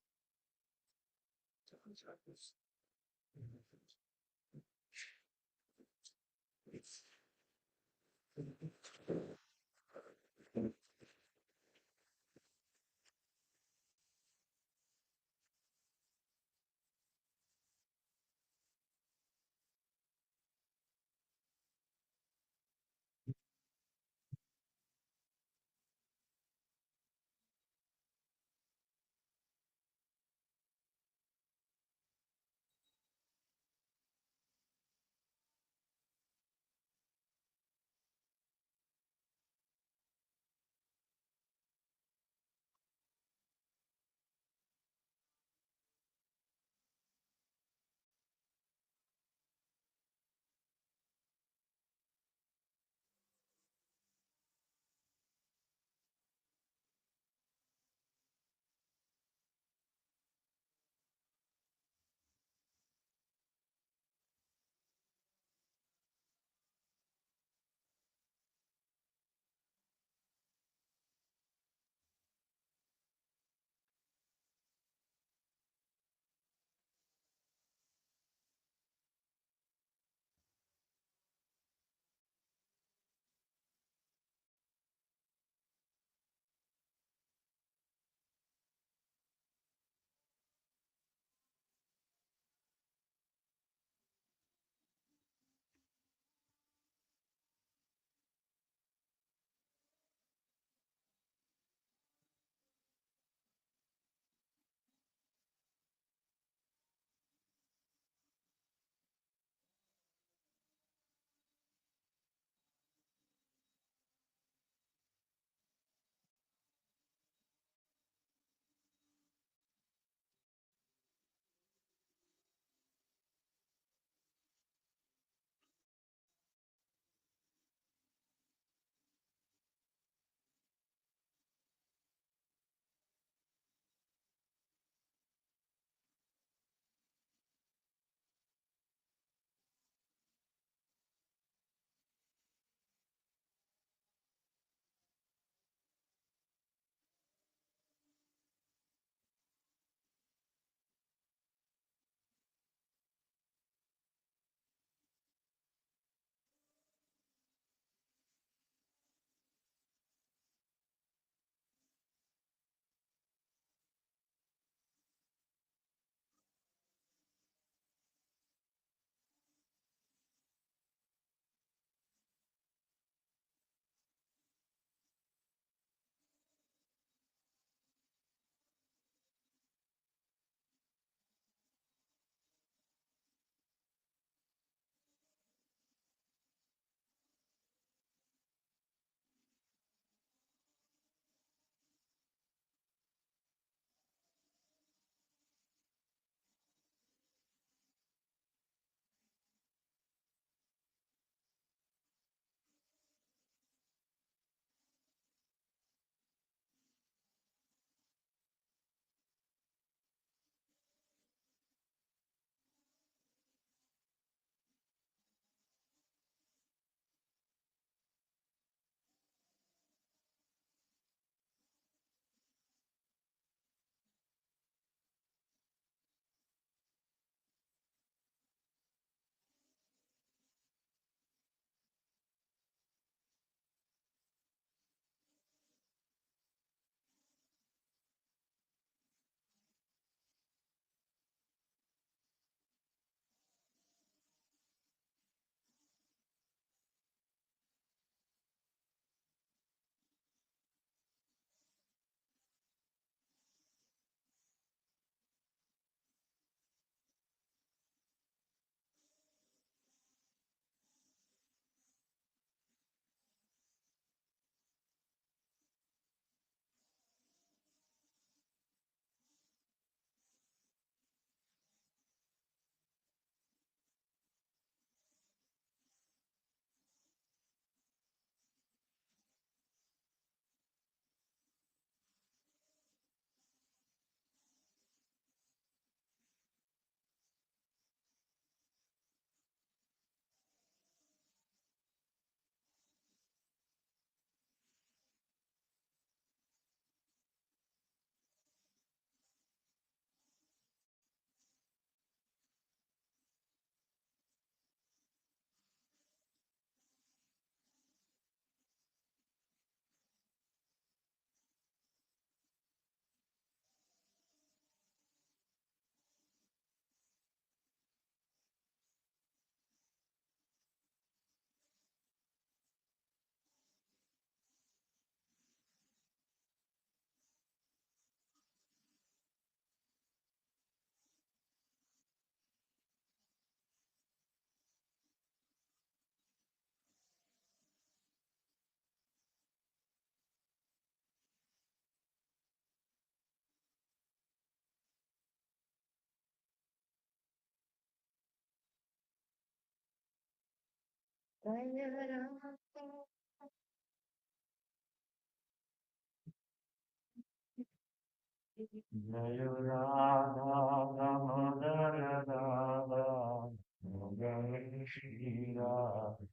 Jaya Radha Damodara Radha Nagari Shri Radha.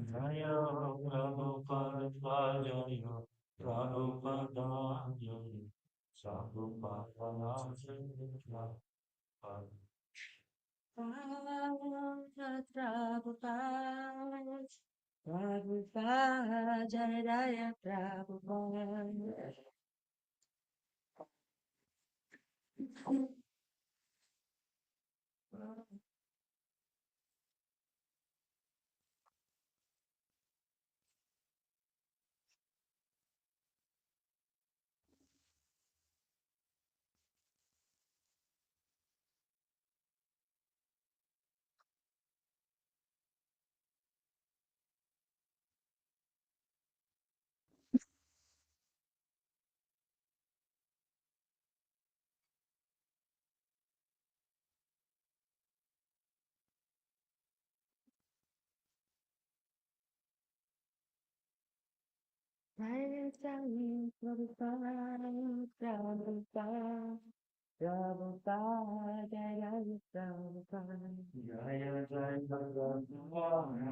Jaya Prabhupada Jaya Prabhupada Jaya Prabhupada Jaya Prabhupada, Prabhupada, Jaya Prabhupada. Jaya Jaya Prabhupada, Prabhupada, Prabhupada, Jaya Prabhupada. Jaya Jaya Prabhupada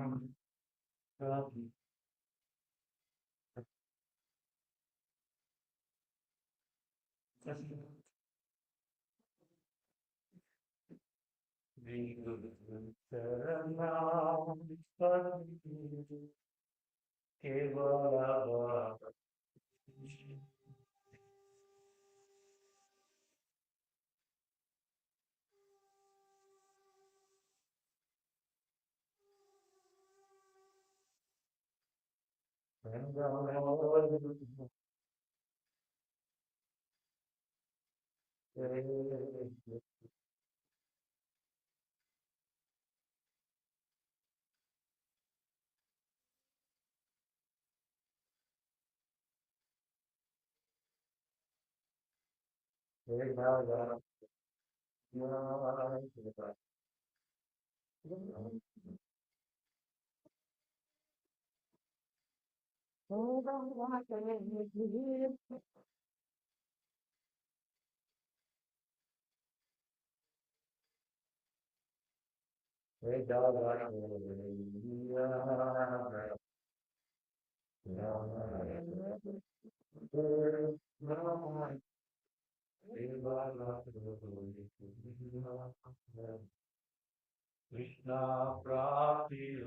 Kevala Krishna Prati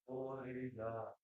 Lorida.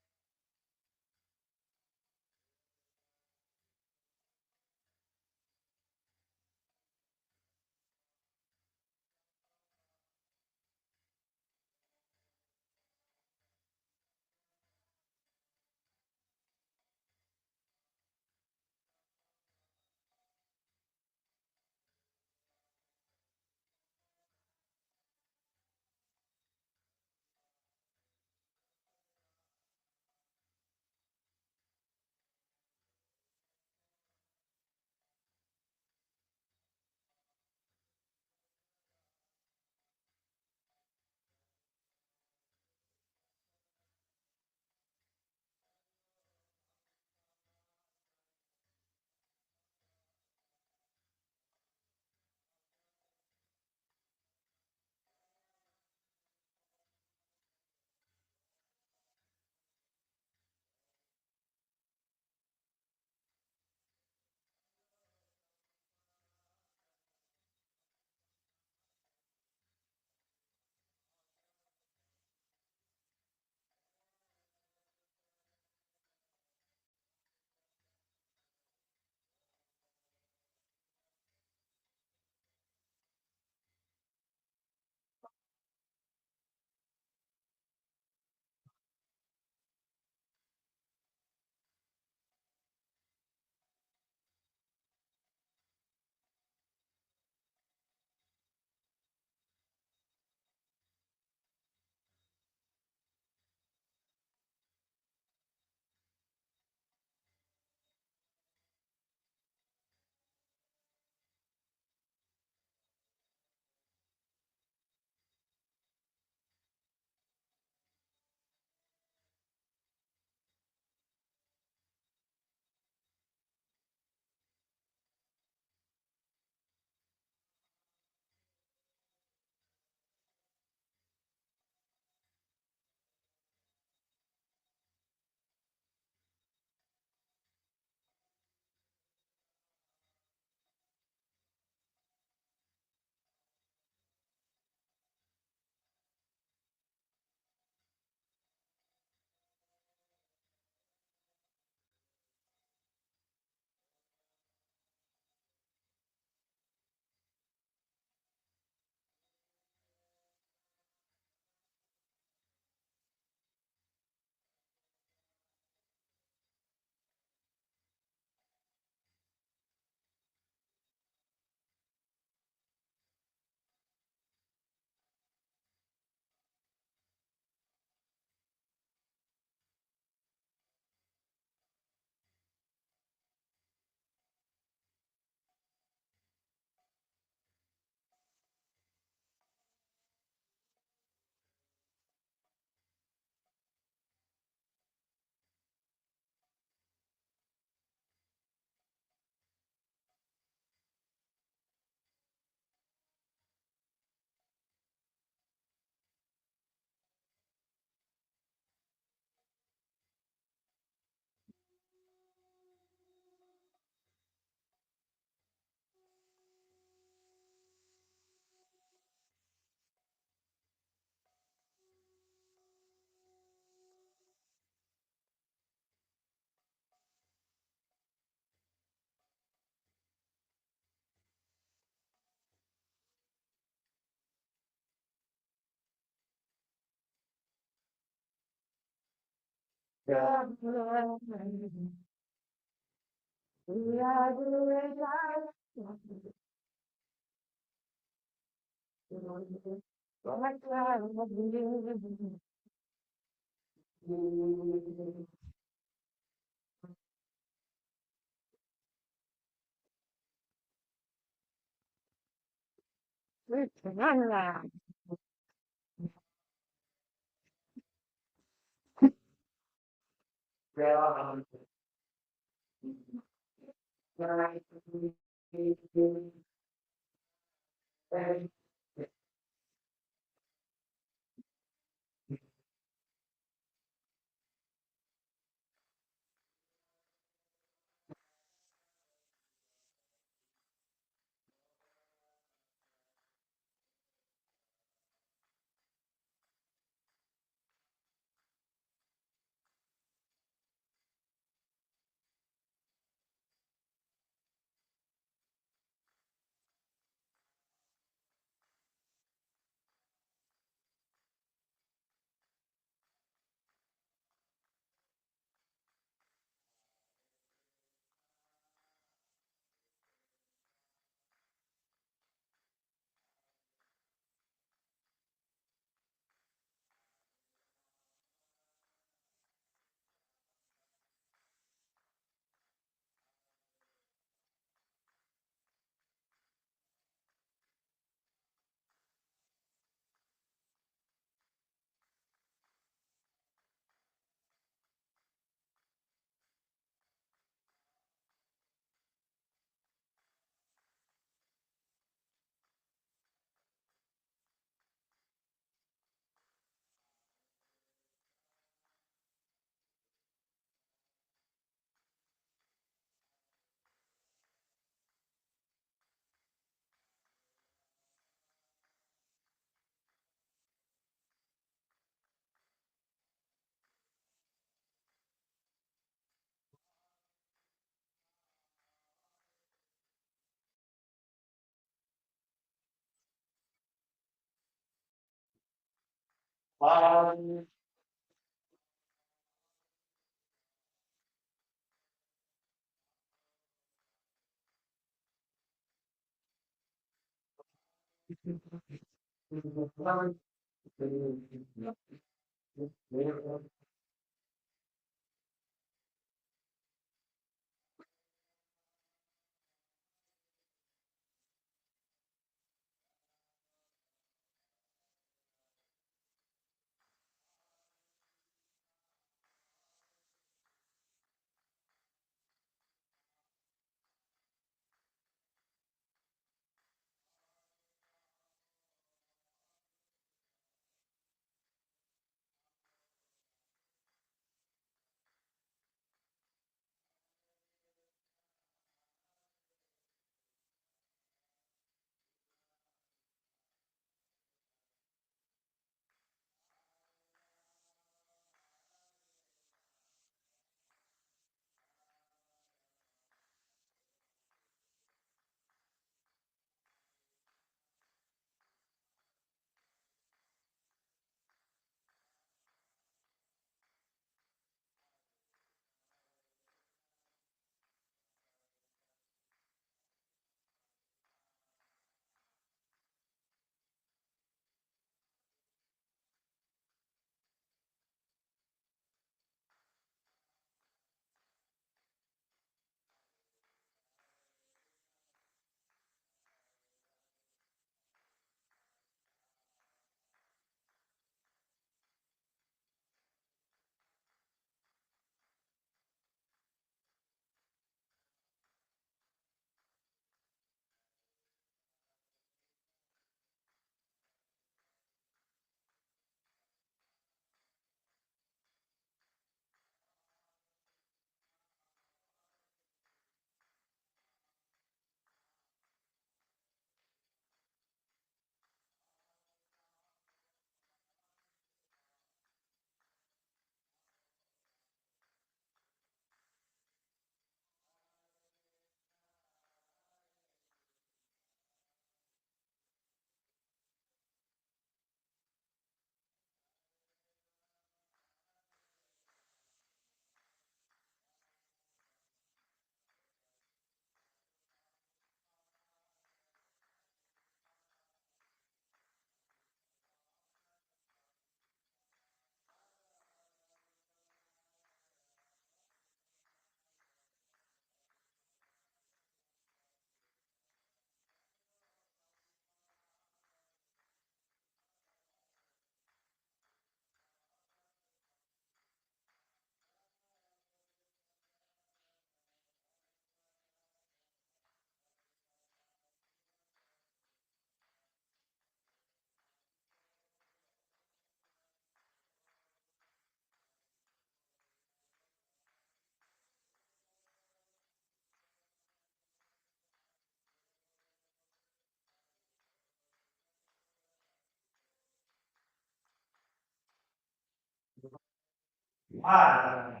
Ah,